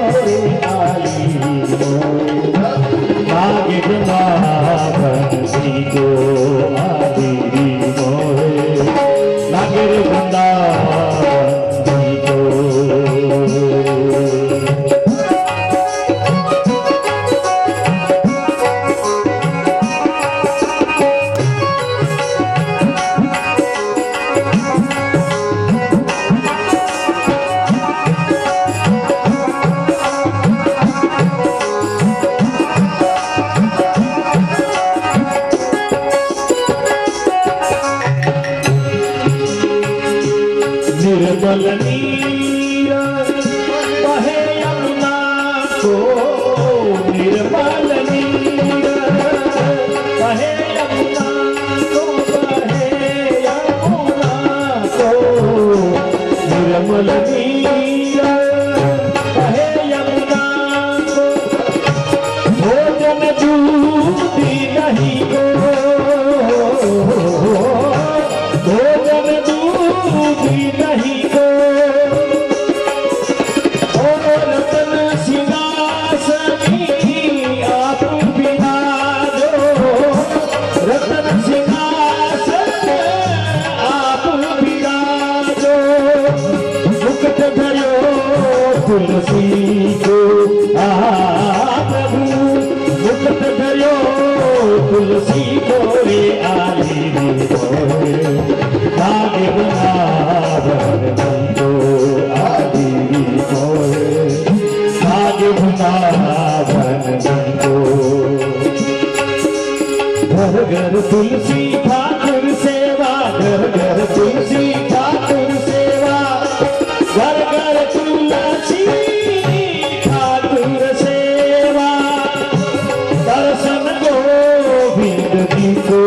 आगे वृंदावन जी को, आलेरी मोहे लागे वृंदावन जी को। निर्मल नीर बहे यमुना को, निर्मल नीर बहे यमुना को, बहे यमुना को। निर्मल नीर बहे यमुना को, भोजन दूधी नहीं को, भोजन दूधी नहीं को। ओ रतन सिंहासनी आप विराजो, रतन सिंहासन आप विराजो। मुकुट धरो तुलसी को, प्रभु मुकुट धरो तुलसी को। रे आलेरी मोहे लागे वृंदावन को, मोरे भाग्य वृंदावन को। घर घर तुलसी ठाकुर सेवा, घर घर तुलसी ठाकुर सेवा, घर घर तुलसी ठाकुर सेवा। दर्शन गोविंद जी को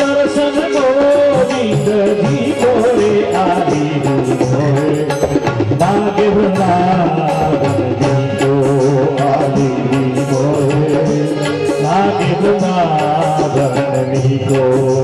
दर्शन गोविंद जी को रे आदि मोरे भाग्य वृंदावन जी को आदि मोरे भाग्य वृंदावन जी को।